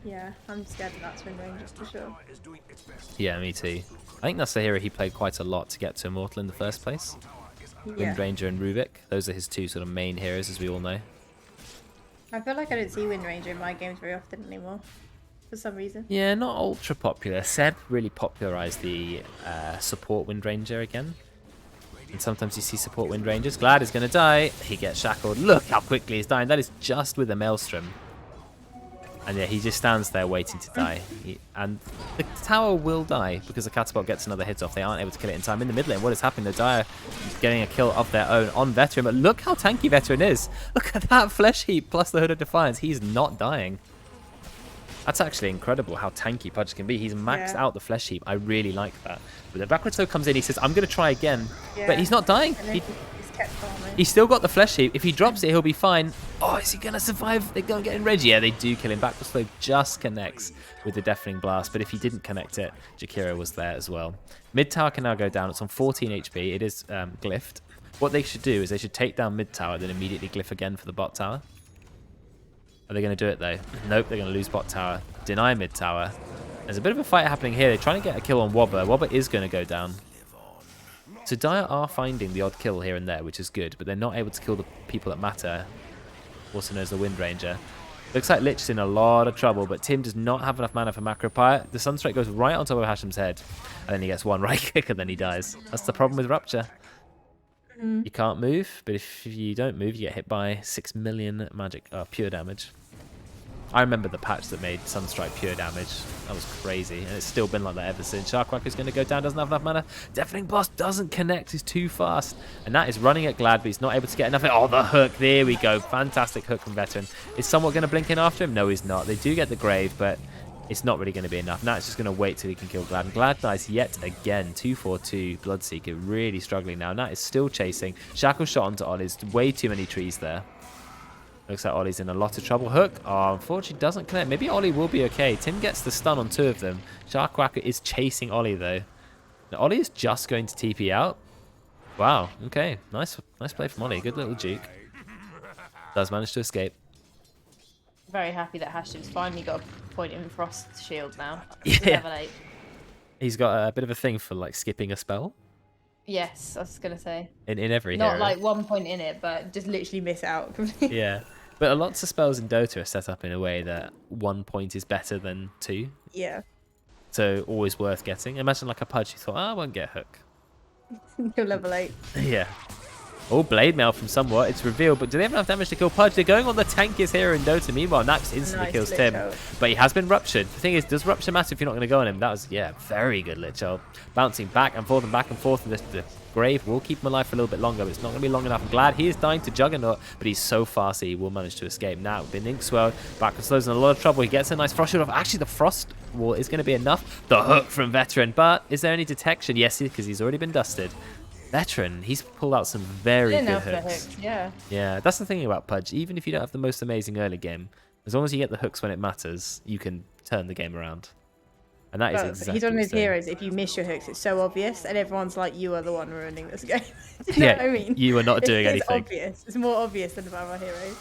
Yeah, I'm scared of that Wind Ranger for sure. Is doing its best. Yeah, me too. I think that's the hero he played quite a lot to get to Immortal in the first place. Yeah. Windranger and Rubik. Those are his two sort of main heroes, as we all know. I feel like I don't see Wind Ranger in my games very often anymore. For some reason. Yeah, not ultra popular. Seb really popularized the support Windranger again. And sometimes you see support Windrangers. Glad is going to die. He gets shackled. Look how quickly he's dying. That is just with a Maelstrom. And yeah, he just stands there waiting to die. And the tower will die because the Catapult gets another hit off. They aren't able to kill it in time. In the mid lane, what is happening? The Dire getting a kill of their own on Veteran. But look how tanky Veteran is. Look at that Flesh Heap plus the Hood of Defiance. He's not dying. That's actually incredible how tanky Pudge can be. He's maxed out the Flesh Heap. I really like that. But the backwards slow comes in. He says, I'm going to try again. Yeah. But he's not dying. And then he's kept farming. He's still got the Flesh Heap. If he drops it, he'll be fine. Oh, is he going to survive? They're going to get in Reg. Yeah, they do kill him. Backwards slow just connects with the Deafening Blast. But if he didn't connect it, Jakiro was there as well. Mid tower can now go down. It's on 14 HP. It is glyphed. What they should do is they should take down mid tower, then immediately glyph again for the bot tower. Are they going to do it, though? Nope, they're going to lose bot tower. Deny mid tower. There's a bit of a fight happening here. They're trying to get a kill on Wobber. Wobber is going to go down. So Dire are finding the odd kill here and there, which is good, but they're not able to kill the people that matter. Also known as the Wind Ranger. Looks like Lich is in a lot of trouble, but Tim does not have enough mana for Macro Pyre. The Sunstrike goes right on top of Hashem's head, and then he gets one right kick, and then he dies. That's the problem with Rupture. You can't move, but if you don't move, you get hit by 6 million magic, pure damage. I remember the patch that made Sunstrike pure damage. That was crazy, and it's still been like that ever since. Sharkwacker's going to go down, doesn't have enough mana. Deafening Blast doesn't connect, he's too fast. And that is running at Glad, but he's not able to get enough. Oh, the hook, there we go. Fantastic hook from Veteran. Is somewhat going to blink in after him? No, he's not. They do get the Grave, but it's not really going to be enough. Now it's just going to wait till he can kill Glad. And Glad dies yet again. 242, Bloodseeker really struggling now. Nat is still chasing. Shackle shot onto Ollie's. Way too many trees there. Looks like Ollie's in a lot of trouble. Hook, oh, unfortunately doesn't connect. Maybe Ollie will be okay. Tim gets the stun on 2 of them. Sharkwhacker is chasing Ollie though. Now Ollie is just going to TP out. Wow, okay. Nice play from Ollie. Good little juke. Does manage to escape. Very happy that Hashim's finally got a point in Frost Shield now. Yeah. Level 8. He's got a bit of a thing for like skipping a spell. Yes, I was going to say. In every Not hero. like 1 point in it, but just literally miss out. Yeah. But lots of spells in Dota are set up in a way that 1 point is better than 2. Yeah. So always worth getting. Imagine like a Pudge who thought, I won't get Hook. You're level 8. Yeah. Oh, Blade Mail from Somewhat. It's revealed, but do they have enough damage to kill Pudge? They're going on the tankiest hero in Dota. Meanwhile, Naps instantly Nice kills Lich Tim. Ult. But he has been ruptured. The thing is, does Rupture matter if you're not going to go on him? That was, yeah, very good Lich Ult. Bouncing back and forth and back and forth. And the Grave will keep him alive for a little bit longer, but it's not going to be long enough. I'm glad he is dying to Juggernaut, but he's so fast that he will manage to escape. Now, with Inkswell, backwards slows in a lot of trouble. He gets a nice Frost Shield off. Actually, the Frost Wall is going to be enough. The hook from Veteran, but is there any detection? Yes, because he's already been dusted. Veteran, he's pulled out some very good hooks. Yeah. Yeah, that's the thing about Pudge. Even if you don't have the most amazing early game, as long as you get the hooks when it matters, you can turn the game around. And that is exactly he's one of what those doing. heroes. If you miss your hooks, it's so obvious, and everyone's like, "You are the one ruining this game." You know what I mean? You are not doing It's anything. obvious. It's more obvious than about our heroes.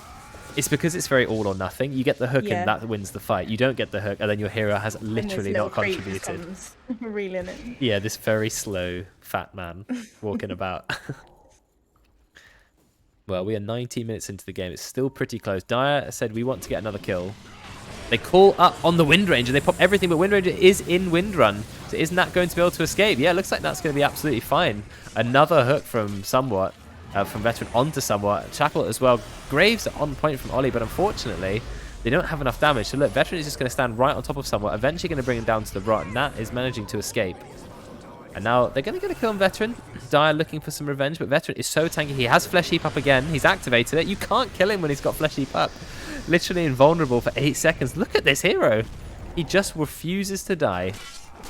It's because it's very all or nothing. You get the hook Yeah. and that wins the fight. You don't get the hook and then your hero has literally not contributed. Reeling it. Yeah, this very slow, fat man walking about. Well, we are 19 minutes into the game. It's still pretty close. Dire said we want to get another kill. They call up on the Wind Ranger. They pop everything, but Wind Ranger is in Wind Run. So isn't that going to be able to escape? Yeah, it looks like that's going to be absolutely fine. Another hook from Somewhat, from Veteran onto Somewhat. Shackle as well. Graves on point from Ollie, but unfortunately, they don't have enough damage. So look, Veteran is just going to stand right on top of Somewhat, eventually going to bring him down to the rot. Nat is managing to escape. And now they're going to get a kill on Veteran. Dire looking for some revenge, but Veteran is so tanky. He has Flesh Heap up again. He's activated it. You can't kill him when he's got Flesh Heap up. Literally invulnerable for 8 seconds. Look at this hero. He just refuses to die.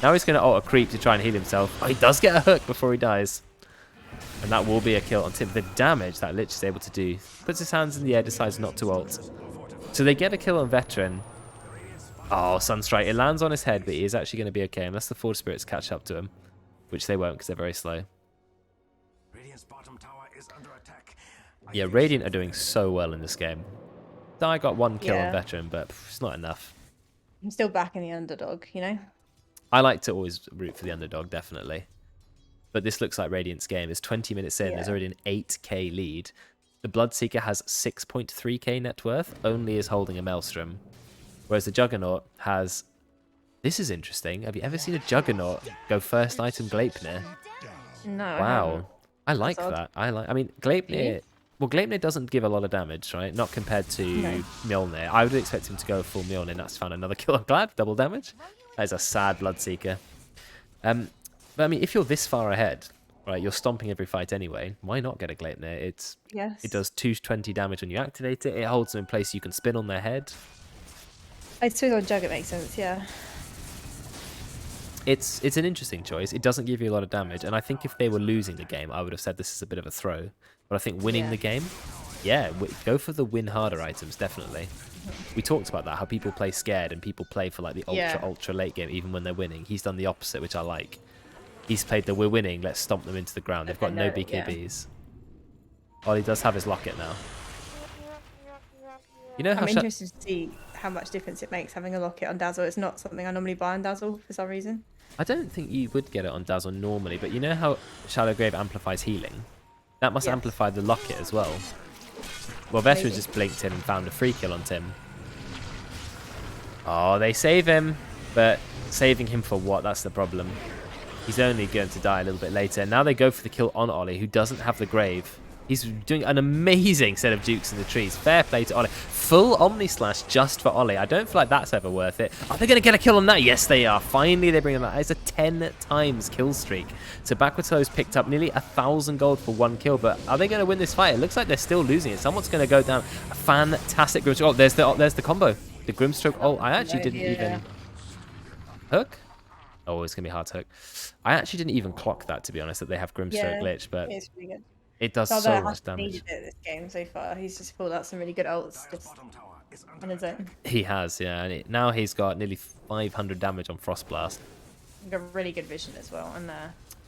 Now he's going to ult a creep to try and heal himself. Oh, he does get a hook before he dies. And that will be a kill on Tim. The damage that Lich is able to do. Puts his hands in the air, decides not to ult. So they get a kill on Veteran. Oh, Sunstrike. It lands on his head, but he is actually going to be okay. Unless the Forge Spirits catch up to him. Which they won't because they're very slow. Radiant's bottom tower is under attack. Yeah, Radiant are doing so well in this game. I got 1 kill on Yeah. Veteran, but it's not enough. I'm still backing the underdog, you know? I like to always root for the underdog, definitely. But this looks like Radiant's game. It's 20 minutes in. Yeah. There's already an 8k lead. The Bloodseeker has 6.3k net worth, only is holding a Maelstrom. Whereas the Juggernaut has... This is interesting. Have you ever seen a Juggernaut go first item Gleipnir? No. I Wow. haven't. I like That's that. I mean, Gleipnir... Really? Well, Gleipnir doesn't give a lot of damage, right? Not compared to No. Mjolnir. I would expect him to go full Mjolnir. That's found another kill. I'm glad. Double damage. That is a sad Bloodseeker. But I mean, if you're this far ahead, right, you're stomping every fight anyway. Why not get a Gleipnir? It does 220 damage when you activate it. It holds them in place. You can spin on their head. I suppose on Jug it makes sense, yeah. It's an interesting choice. It doesn't give you a lot of damage, and I think if they were losing the game, I would have said this is a bit of a throw. But I think winning Yeah. the game, yeah, go for the win harder items, definitely. We talked about that, how people play scared and people play for like the ultra late game, even when they're winning. He's done the opposite, which I like. He's played the we're winning, let's stomp them into the ground. They've got no BKBs. Ollie does have his locket now. You know how I'm interested to see how much difference it makes having a locket on Dazzle. It's not something I normally buy on Dazzle for some reason. I don't think you would get it on Dazzle normally, but you know how Shallow Grave amplifies healing? That must amplify the locket as well. Well, Veteran just blinked in and found a free kill on Tim. Oh, they save him, but saving him for what? That's the problem. He's only going to die a little bit later. Now they go for the kill on Ollie, who doesn't have the grave. He's doing an amazing set of jukes in the trees. Fair play to Ollie. Full Omni Slash just for Ollie. I don't feel like that's ever worth it. Are they going to get a kill on that? Yes, they are. Finally, they bring him out. It's a 10 times kill streak. So Backwards Hell's picked up nearly 1,000 gold for 1 kill. But are they going to win this fight? It looks like they're still losing it. Someone's going to go down. A fantastic Grimstroke. Oh, there's the combo. The Grimstroke. Oh, I actually didn't even... Hook? Oh, it's going to be hard to hook. I actually didn't even clock that, to be honest, that they have Grimstroke glitch. But it's really good. It does so much damage. Needed it this game so far. He's just pulled out some really good ults just on his own. He has, yeah. And now he's got nearly 500 damage on Frost Blast. Got really good vision as well on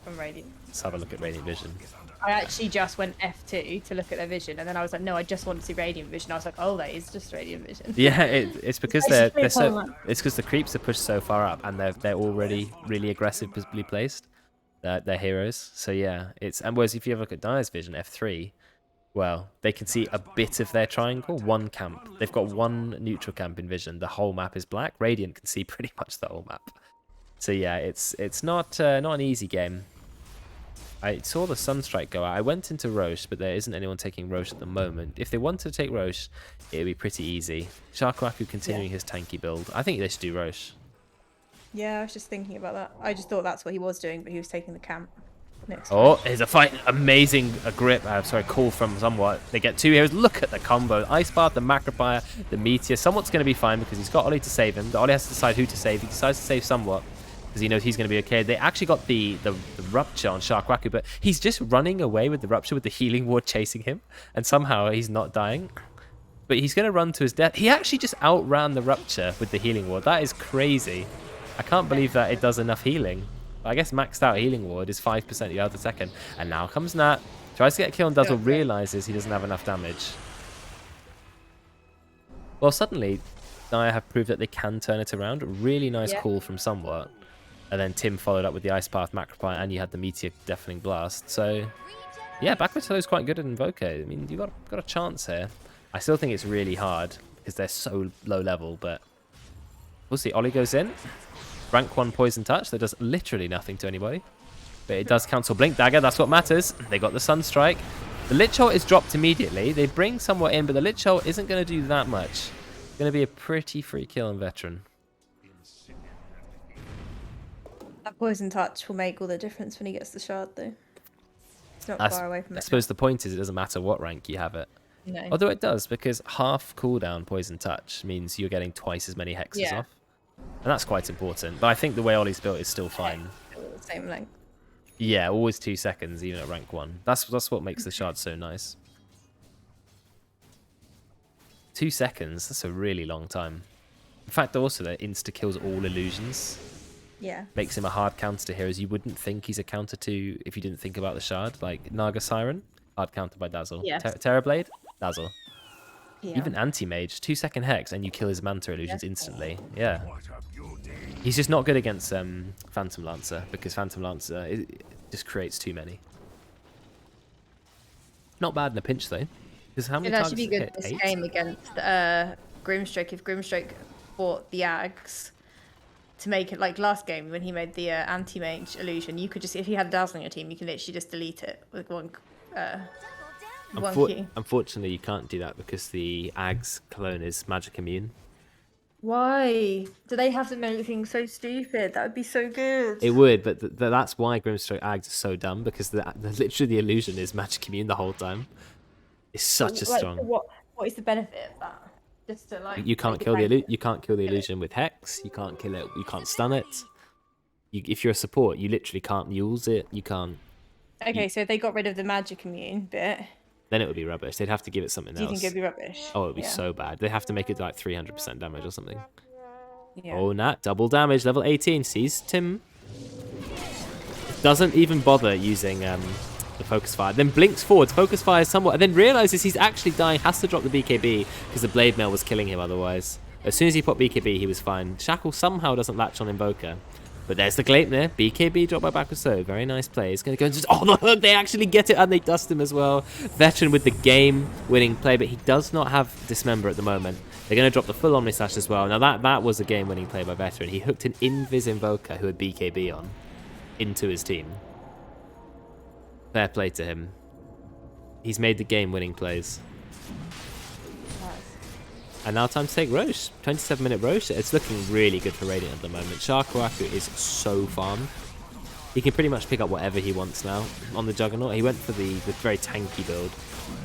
from Radiant. Let's have a look at Radiant Vision. I actually just went F2 to look at their vision, and then I was like, no, I just want to see Radiant Vision. I was like, oh, that is just Radiant Vision. Yeah, it's because they're so. It's because the creeps are pushed so far up, and they're already really aggressively placed. They're heroes. So yeah, and whereas if you have a look at Dire's vision, F3, well, they can see a bit of their triangle, one camp. They've got one neutral camp in vision. The whole map is black. Radiant can see pretty much the whole map. So yeah, it's not an easy game. I saw the Sunstrike go out. I went into Roche, but there isn't anyone taking Roche at the moment. If they wanted to take Roche, it would be pretty easy. Sharkwaku continuing his tanky build. I think they should do Roche. Yeah, I was just thinking about that. I just thought that's what he was doing, but he was taking the camp next. Oh, here's a fight. Amazing grip. Call from Somewhat. They get 2 heroes. Look at the combo. Ice Path, the Macropire, the Meteor. Somewhat's going to be fine because he's got Ollie to save him. Ollie has to decide who to save. He decides to save Somewhat because he knows he's going to be okay. They actually got the Rupture on Sharkwaku, but he's just running away with the Rupture with the Healing Ward chasing him, and somehow he's not dying. But he's going to run to his death. He actually just outran the Rupture with the Healing Ward. That is crazy. I can't believe that it does enough healing. But I guess maxed out healing ward is 5% the other second. And now comes Nat. Tries to get a kill on Dazzle, realizes he doesn't have enough damage. Well, suddenly, Naya have proved that they can turn it around. Really nice call from Somewhat. And then Tim followed up with the Ice Path, Macropire, and you had the Meteor Deafening Blast. So, yeah, Backwards Hello is quite good at Invoker. I mean, you've got a chance here. I still think it's really hard because they're so low level, but we'll see. Ollie goes in. Rank 1 Poison Touch that does literally nothing to anybody. But it does cancel Blink Dagger, that's what matters. They got the Sunstrike. The Lich Hole is dropped immediately. They bring Somewhat in, but the Lich Hole isn't going to do that much. It's going to be a pretty free kill on Veteran. That Poison Touch will make all the difference when he gets the shard, though. It's not far away from it. I suppose the point is it doesn't matter what rank you have it. No. Although it does, because half cooldown Poison Touch means you're getting twice as many hexes off. And that's quite important. But I think the way Ollie's built is still fine. Same length. Yeah, always 2 seconds, even at rank 1. That's what makes the shard so nice. 2 seconds, that's a really long time. In fact, also, that insta-kills all illusions. Yeah. Makes him a hard counter to heroes you wouldn't think he's a counter to if you didn't think about the shard. Like Naga Siren, hard counter by Dazzle. Yes. Terrorblade, Dazzle. Yeah. Even Anti-Mage, 2 second hex and you kill his Manta illusions instantly. Yeah. He's just not good against Phantom Lancer because Phantom Lancer it just creates too many. Not bad in a pinch though. Because how many It'd times actually be good this game against Grimstroke if Grimstroke fought the Ags to make it like last game when he made the anti-mage illusion. You could just, if you had a Dazzle on your team, you can literally just delete it with one key. Unfortunately, you can't do that because the Ags clone is magic immune. Why? Do they have to make anything so stupid? That would be so good. It would, but that's why Grimstroke Ags are so dumb because literally the illusion is magic immune the whole time. It's such a strong. What is the benefit of that? Just to like. You can't kill the illusion with hex. You can't kill it. You can't stun it. If you're a support, you literally can't use it. You can't. Okay, so if they got rid of the magic immune bit, then it would be rubbish. They'd have to give it something else. Do you think it'd be rubbish? Oh, it would be so bad. They'd have to make it like 300% damage or something. Yeah. Oh, Nat, double damage, level 18. Sees Tim. Doesn't even bother using the Focus Fire. Then blinks forwards, Focus Fire somewhat, and then realizes he's actually dying, has to drop the BKB because the Blade Mail was killing him otherwise. As soon as he put BKB, he was fine. Shackle somehow doesn't latch on Invoker. But there's the Gleipnir. BKB dropped by Bakuso. Very nice play. It's going to go into... Oh, the hook! They actually get it, and they dust him as well. Veteran with the game-winning play, but he does not have Dismember at the moment. They're going to drop the full Omnislash as well. Now, that was a game-winning play by Veteran. He hooked an Invis Invoker, who had BKB on, into his team. Fair play to him. He's made the game-winning plays. And now time to take Roche. 27-minute Roche. It's looking really good for Radiant at the moment. Shakuaku is so farmed. He can pretty much pick up whatever he wants now on the Juggernaut. He went for the very tanky build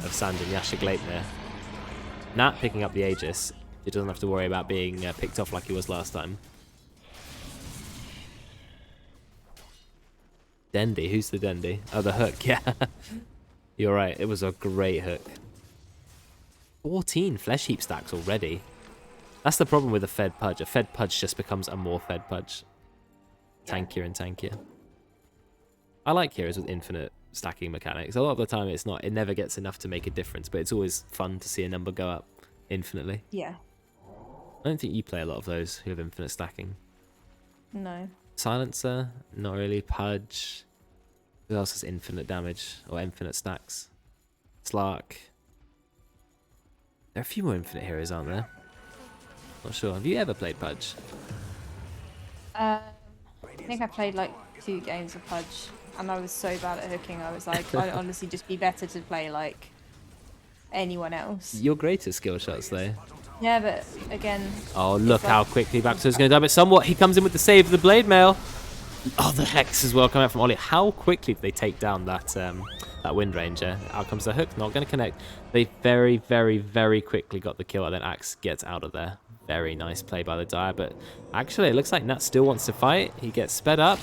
of Sand and Yasha Gleipnir. Nat picking up the Aegis. He doesn't have to worry about being picked off like he was last time. Dendi. Who's the Dendi? Oh, the hook. Yeah. You're right. It was a great hook. 14 flesh heap stacks already. That's the problem with a fed pudge. A fed pudge just becomes a more fed pudge. Tankier and tankier. I like heroes with infinite stacking mechanics. A lot of the time it never gets enough to make a difference, but it's always fun to see a number go up infinitely. Yeah. I don't think you play a lot of those who have infinite stacking. No. Silencer, not really. Pudge. Who else has infinite damage or infinite stacks? Slark. There are a few more infinite heroes, aren't there? Not sure. Have you ever played Pudge? I think I played like 2 games of Pudge, and I was so bad at hooking. I was like, I'd honestly just be better to play like anyone else. You're great at skill shots, though. Yeah, but again. Oh, look how quickly Baxter's going to die, but somewhat he comes in with the save of the Blade Mail. Oh, the Hex as well coming out from Ollie. How quickly did they take down that Wind Ranger? Out comes the hook, not going to connect. They very, very, very quickly got the kill, and then Axe gets out of there. Very nice play by the Dire, but actually it looks like Nat still wants to fight. He gets sped up.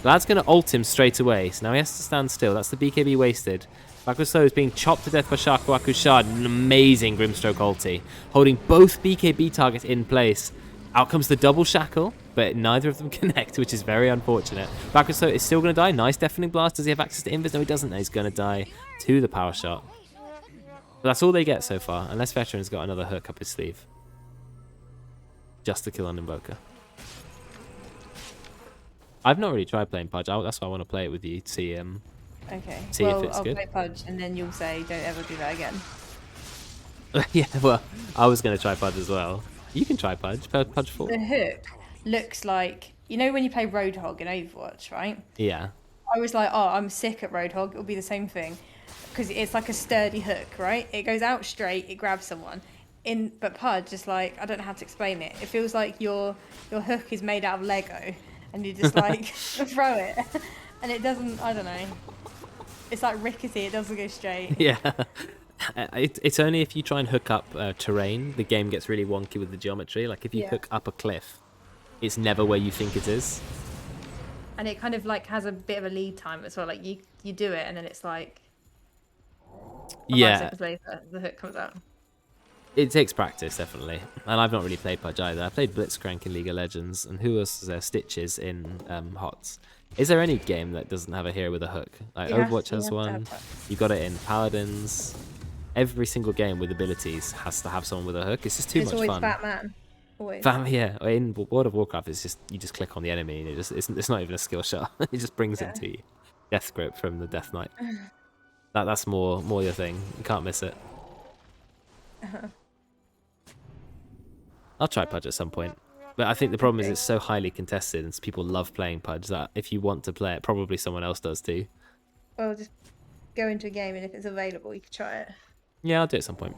Vlad's going to ult him straight away, so now he has to stand still. That's the BKB wasted. Bakuso is being chopped to death by Shakuaku Shard. An amazing Grimstroke ulti, holding both BKB targets in place. Out comes the double shackle, but neither of them connect, which is very unfortunate. Bakuso is still going to die. Nice Deafening Blast. Does he have access to Invis? No, he doesn't. No, he's going to die to the power shot. But that's all they get so far, unless Veteran's got another hook up his sleeve. Just a kill on Invoker. I've not really tried playing Pudge. That's why I want to play it with you to see, Okay. see well, if it's I'll good. play Pudge, and then you'll say, don't ever do that again. Yeah, well, I was going to try Pudge as well. You can try Pudge. Pudge 4. The hook looks like, you know when you play Roadhog in Overwatch, right? Yeah. I was like, oh, I'm sick at Roadhog. It'll be the same thing. Because it's like a sturdy hook, right? It goes out straight, it grabs someone. But Pudge is like, I don't know how to explain it. It feels like your hook is made out of Lego. And you just like throw it. And it doesn't, I don't know. It's like rickety, it doesn't go straight. Yeah. It's only if you try and hook up terrain, the game gets really wonky with the geometry. Like if you hook up a cliff, it's never where you think it is. And it kind of like has a bit of a lead time as well. Like you do it and then it's like 5 seconds later the hook comes out. It takes practice, definitely. And I've not really played Pudge either. I played Blitzcrank in League of Legends, and who else is there? Stitches in HOTS. Is there any game that doesn't have a hero with a hook? Like Overwatch has one. You got it in Paladins. Every single game with abilities has to have someone with a hook. It's just too much fun. It's always Batman. Always. Yeah. In World of Warcraft, it's just you just click on the enemy, and it's not even a skill shot. It just brings it to you. Death Grip from the Death Knight. That's more your thing. You can't miss it. I'll try Pudge at some point. But I think the problem is it's so highly contested and people love playing Pudge that if you want to play it, probably someone else does too. Well, just go into a game and if it's available, you can try it. Yeah, I'll do it at some point.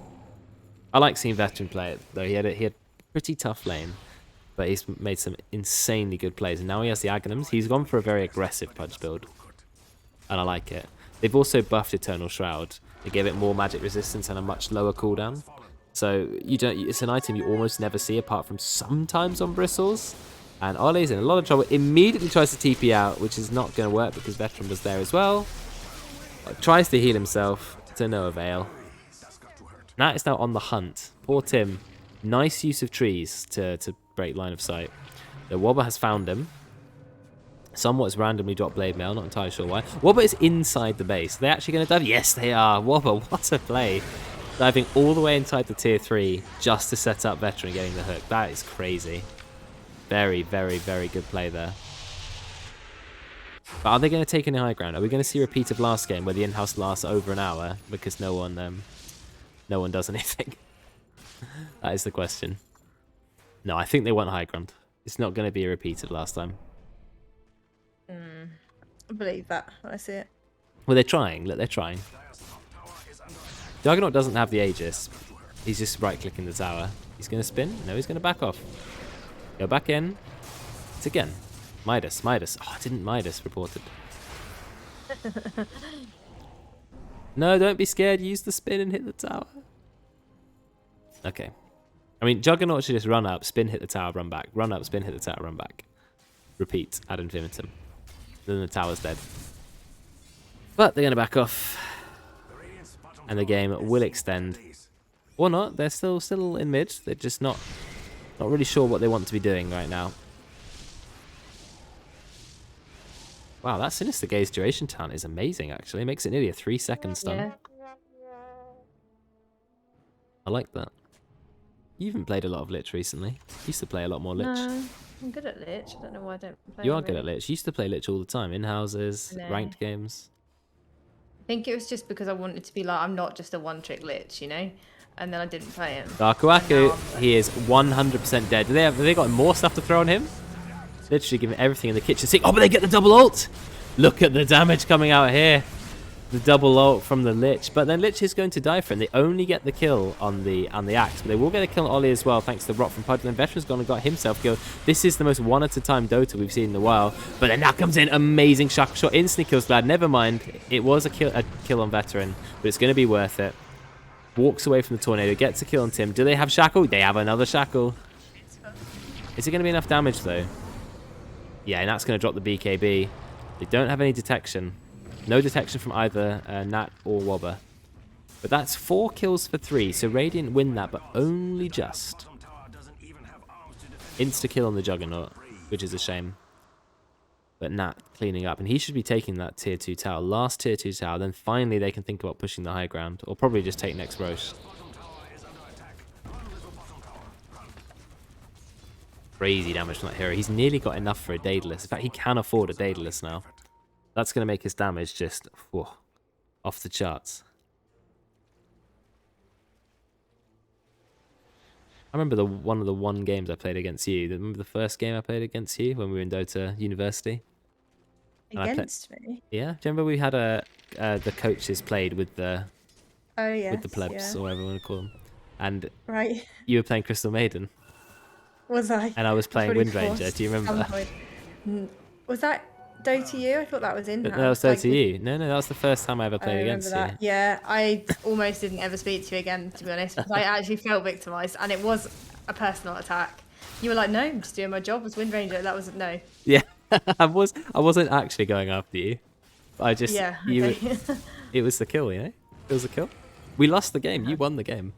I like seeing Veteran play it, though. He had pretty tough lane, but he's made some insanely good plays. And now he has the Aghanims. He's gone for a very aggressive Pudge build, and I like it. They've also buffed Eternal Shroud. They gave it more magic resistance and a much lower cooldown. So it's an item you almost never see apart from sometimes on Bristles. And Ollie's in a lot of trouble. Immediately tries to TP out, which is not going to work because Veteran was there as well. Tries to heal himself to no avail. Nat is now on the hunt. Poor Tim. Nice use of trees to break line of sight. The Wobber has found him. Somewhat's randomly dropped Blade Mail, not entirely sure why. Wobber is inside the base. Are they actually going to dive? Yes, they are. Wobber, what a play. Diving all the way inside the tier 3 just to set up Veteran getting the hook. That is crazy. Very, very, very good play there. But are they going to take any high ground? Are we going to see a repeat of last game where the in-house lasts over an hour because no one does anything? That is the question. No, I think they want high ground. It's not going to be a repeat of last time. I believe that when I see it. Well, they're trying. Look, they're trying. Juggernaut doesn't have the Aegis. He's just right-clicking the tower. He's going to spin. No, he's going to back off. Go back in. It's again. Midas. Midas. Oh, I didn't Midas reported. No, don't be scared. Use the spin and hit the tower. Okay. I mean, Juggernaut should just run up, spin, hit the tower, run back. Run up, spin, hit the tower, run back. Repeat ad infinitum. Then the tower's dead. But they're going to back off. And the game will extend. Or not. They're still in mid. They're just not really sure what they want to be doing right now. Wow, that Sinister Gaze duration talent is amazing, actually. It makes it nearly a 3-second stun. Yeah. I like that. You haven't played a lot of Lich recently. Used to play a lot more Lich. No, I'm good at Lich. I don't know why I don't play You are it, good at really. Lich. You used to play Lich all the time. In-houses, No. ranked games. I think it was just because I wanted to be like, I'm not just a one-trick Lich, you know? And then I didn't play him. Darkuaku, And now he is 100% dead. Have they got more stuff to throw on him? Literally giving everything in the kitchen sink. Oh, but they get the double ult! Look at the damage coming out here. The double ult from the Lich. But then Lich is going to die for him. They only get the kill on the Axe. But they will get a kill on Ollie as well, thanks to the rot from Pudge. Then Veteran's gone and got himself killed. This is the most one-at-a-time Dota we've seen in a while. But then now comes in amazing Shackle Shot. Instantly kills Vlad. Never mind. It was a kill on Veteran. But it's going to be worth it. Walks away from the Tornado. Gets a kill on Tim. Do they have Shackle? They have another Shackle. Is it going to be enough damage, though? Yeah, and that's going to drop the BKB. They don't have any detection. No detection from either Nat or Wobber. But that's 4 kills for 3, so Radiant win that, but only just. Insta-kill on the Juggernaut, which is a shame. But Nat cleaning up, and he should be taking that tier 2 tower. Last tier 2 tower, then finally they can think about pushing the high ground, or probably just take next Roche. Crazy damage from that hero. He's nearly got enough for a Daedalus. In fact, he can afford a Daedalus now. That's going to make his damage just off the charts. I remember one of the games I played against you. Remember the first game I played against you when we were in Dota University? Against me? Yeah. Do you remember we had the coaches played with the plebs, or whatever you want to call them, and right. you were playing Crystal Maiden. Was I? And I was playing Pretty Wind Ranger. forced Do you remember? Was that Dota U? I thought that was in-house. That was Dota U. No, that was the first time I ever played against you. Yeah, I almost didn't ever speak to you again, to be honest, because I actually felt victimised, and it was a personal attack. You were like, no, I'm just doing my job as Wind Ranger. That was no. Yeah, I wasn't actually going after you. I just it was the kill, you know? It was a kill. We lost the game. You won the game.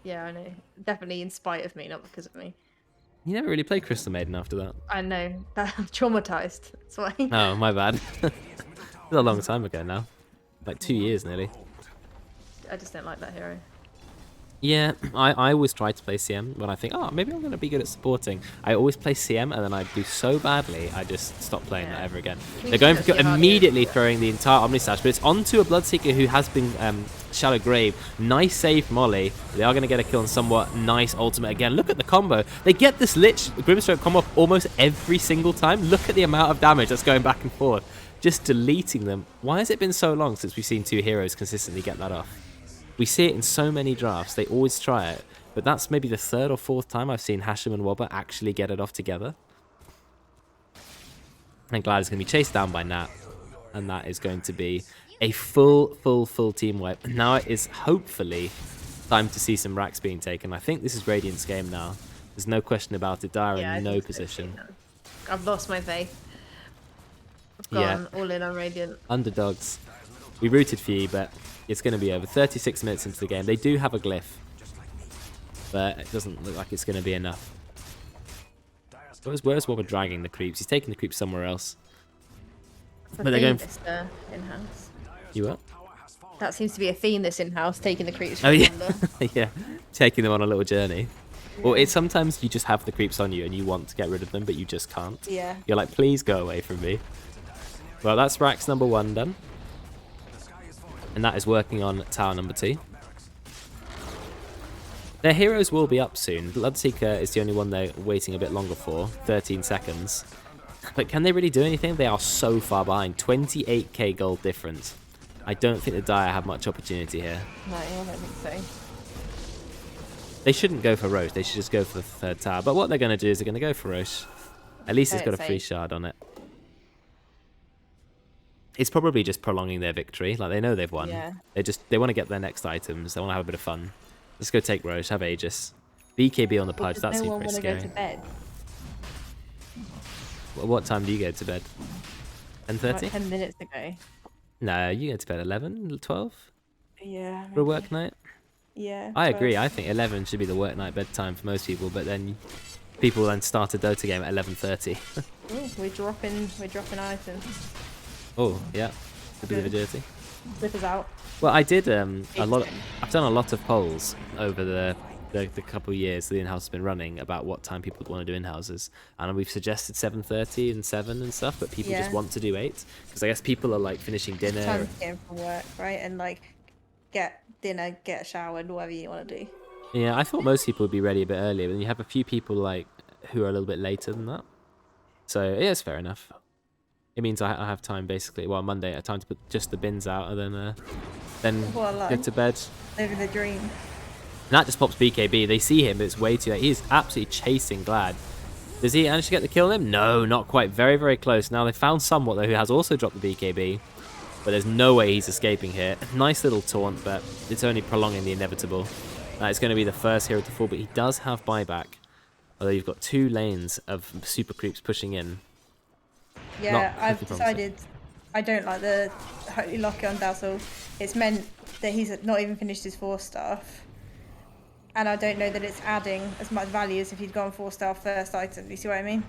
Yeah, I know. Definitely in spite of me, not because of me. You never really played Crystal Maiden after that. I know. I'm traumatized. That's why. Oh, my bad. It was a long time ago now. Like 2 years nearly. I just don't like that hero. Yeah, I always try to play CM when I think, oh, maybe I'm going to be good at supporting. I always play CM and then I do so badly, I just stop playing that ever again. They're going for immediately throwing the entire Omni Slash, but it's onto a Bloodseeker who has been Shallow Grave. Nice save from Ollie. They are going to get a kill on somewhat nice ultimate again. Look at the combo. They get this Lich Grimstroke combo off almost every single time. Look at the amount of damage that's going back and forth. Just deleting them. Why has it been so long since we've seen 2 heroes consistently get that off? We see it in so many drafts. They always try it. But that's maybe the 3rd or 4th time I've seen Hashem and Wobber actually get it off together. And Glad is going to be chased down by Nat. And that is going to be a full team wipe. Now it is hopefully time to see some racks being taken. I think this is Radiant's game now. There's no question about it. Dire in no position. I've lost my faith. I've gone all in on Radiant. Underdogs. We rooted for you, but it's going to be over. 36 minutes into the game. They do have a glyph, but it doesn't look like it's going to be enough. Where's Wobber dragging the creeps? He's taking the creeps somewhere else. But they're going in-house. You what? That seems to be a theme this in-house, taking the creeps from Oh yeah, Wonder. yeah, taking them on a little journey. Or it's sometimes you just have the creeps on you and you want to get rid of them, but you just can't. Yeah. You're like, please go away from me. Well, that's Rax number 1 done. And that is working on tower number 2. Their heroes will be up soon. Bloodseeker is the only one they're waiting a bit longer for. 13 seconds. But can they really do anything? They are so far behind. 28k gold difference. I don't think the Dire have much opportunity here. No, I don't think so. They shouldn't go for Roche. They should just go for the 3rd tower. But what they're going to do is they're going to go for Roche. At least it's got a free shard on it. It's probably just prolonging their victory. Like, they know they've won. Yeah. They want to get their next items. They want to have a bit of fun. Let's go take Roche. Have Aegis. BKB on the pudge. That seems very scary. Go to bed? Well, what time do you go to bed? 10:30? Like 10 minutes ago. No, you go to bed 11, 12? Yeah. Maybe. For a work night? Yeah. I 12. agree. I think 11 should be the work night bedtime for most people, but then people then start a Dota game at 11:30. Ooh, we're dropping items. Oh, yeah. A bit of agility. Zippers out. Well, I did I've done a lot of polls over the couple of years the in-house has been running about what time people would want to do in-houses, and we've suggested 7:30 and 7 and stuff, but people just want to do 8 because I guess people are like finishing dinner. Time to get in from work, right? And like get dinner, get showered, whatever you want to do. Yeah, I thought most people would be ready a bit earlier, but then you have a few people like who are a little bit later than that. So yeah, it's fair enough. It means I have time basically. Well, Monday I have time to put just the bins out and then go to bed. Living the dream. And that just pops BKB. They see him, but it's way too late. He's absolutely chasing Glad. Does he manage to get the kill on him? No, not quite. Very, very close. Now they found someone though who has also dropped the BKB, but there's no way he's escaping here. Nice little taunt, but it's only prolonging the inevitable. That is going to be the first hero to fall, but he does have buyback. Although you've got 2 lanes of super creeps pushing in. Yeah, I've decided I don't like the Holy Locker on Dazzle. It's meant that he's not even finished his 4-star. And I don't know that it's adding as much value as if he'd gone 4-star first item. You see what I mean?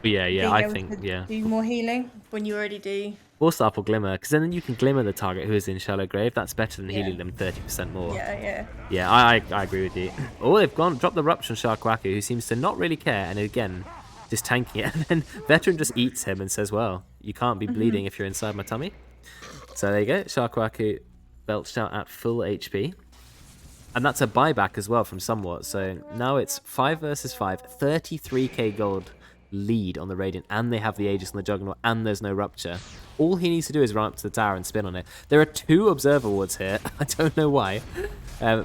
Yeah, I think, yeah. Do more healing when you already do. 4-star or Glimmer, because then you can Glimmer the target who is in Shallow Grave. That's better than healing them 30% more. Yeah. Yeah, I agree with you. Oh, they've dropped the Rupture on Sharkwaku, who seems to not really care, and again, just tanking it. And then Veteran just eats him and says, well, you can't be bleeding if you're inside my tummy. So there you go. Sharkwaku belched out at full HP. And that's a buyback as well from Somewhat. So now it's 5 versus 5, 33k gold lead on the Radiant, and they have the Aegis and the Juggernaut, and there's no Rupture. All he needs to do is run up to the tower and spin on it. There are 2 Observer Wards here. I don't know why.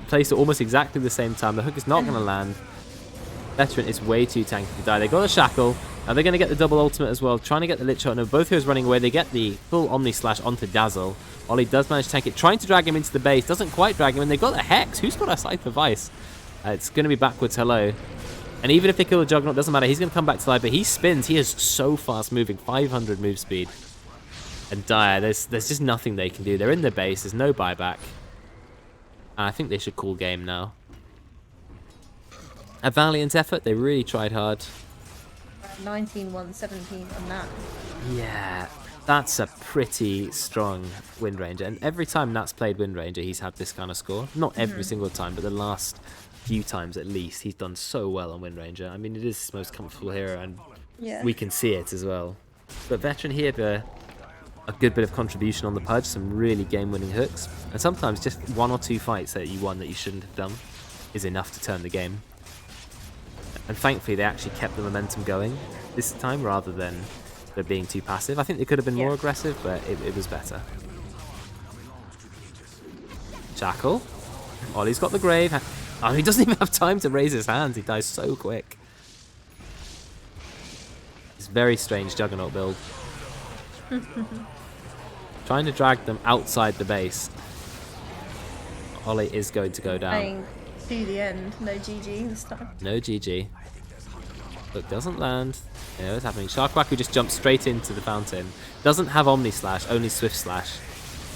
Placed at almost exactly the same time. The hook is not going to land. Veteran is way too tanky to die. They got a Shackle. Now they're going to get the double ultimate as well. Trying to get the Lich Shot. No, both heroes running away. They get the full Omni Slash onto Dazzle. Ollie does manage to tank it. Trying to drag him into the base. Doesn't quite drag him. And they got the Hex. Who's got a Cypher Vice? It's going to be backwards hello. And even if they kill the Juggernaut, doesn't matter. He's going to come back to life. But he spins. He is so fast moving. 500 move speed. And Dire, there's just nothing they can do. They're in the base. There's no buyback. And I think they should call game now. A valiant effort. They really tried hard. 19-1-17 on that. Yeah, that's a pretty strong Wind Ranger. And every time Nat's played Wind Ranger, he's had this kind of score. Not every single time, but the last few times at least, he's done so well on Wind Ranger. I mean, it is his most comfortable hero, and we can see it as well. But Veteran here, a good bit of contribution on the pudge, some really game-winning hooks. And sometimes just 1 or 2 fights that you won that you shouldn't have done is enough to turn the game. And thankfully, they actually kept the momentum going this time rather than being too passive. I think they could have been more aggressive, but it was better. Shackle. Ollie's got the grave. Oh, he doesn't even have time to raise his hands. He dies so quick. It's a very strange Juggernaut build. Trying to drag them outside the base. Ollie is going to go down. To the end. No GG this time. No GG. Look, doesn't land. Yeah, what's happening? Sharkwaku just jumps straight into the fountain. Doesn't have Omni Slash, only Swift Slash.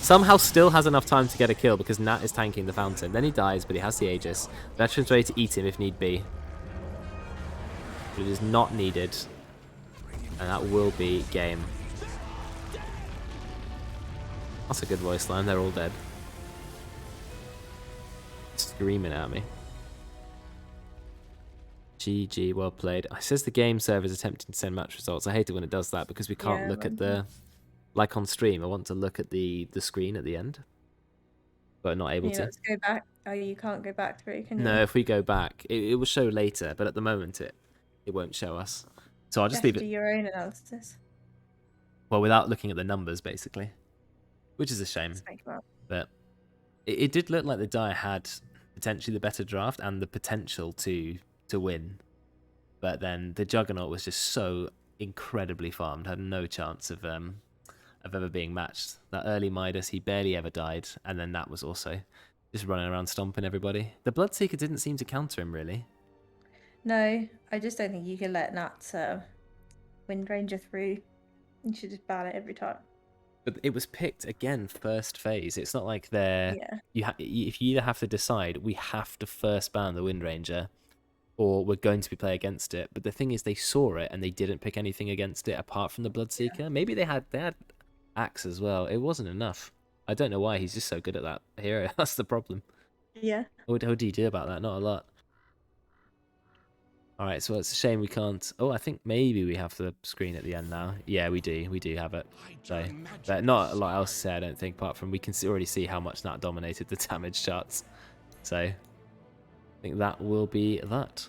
Somehow still has enough time to get a kill because Nat is tanking the fountain. Then he dies, but he has the Aegis. Veteran's ready to eat him if need be. But it is not needed. And that will be game. That's a good voice line. They're all dead. Screaming at me. GG, well played. It says the game server is attempting to send match results. I hate it when it does that because we can't look at the like on stream, I want to look at the screen at the end, but not able You to. let's go back. Oh, you can't go back through, can you? No, if we go back, it will show later, but at the moment it won't show us. So I'll You just have leave to do it. your own analysis. Well, without looking at the numbers, basically, which is a shame. Let's make them up. But it did look like the Dire had potentially the better draft and the potential to win. But then the Juggernaut was just so incredibly farmed, had no chance of ever being matched. That early Midas, he barely ever died, and then that was also just running around stomping everybody. The Bloodseeker didn't seem to counter him, really. No, I just don't think you can let Nat Wind Ranger through. You should just ban it every time. But it was picked again first phase. It's not like they're Yeah. if you either have to decide we have to first ban the Wind Ranger, or we're going to be play against it. But the thing is, they saw it and they didn't pick anything against it apart from the Bloodseeker. Yeah. Maybe they had Axe as well. It wasn't enough. I don't know why he's just so good at that hero. That's the problem. Yeah. What do you do about that? Not a lot. Alright, so it's a shame we can't... Oh, I think maybe we have the screen at the end now. Yeah, we do. We do have it. So, but not a lot else to say, I don't think, apart from we can already see how much that dominated the damage charts. So, I think that will be that.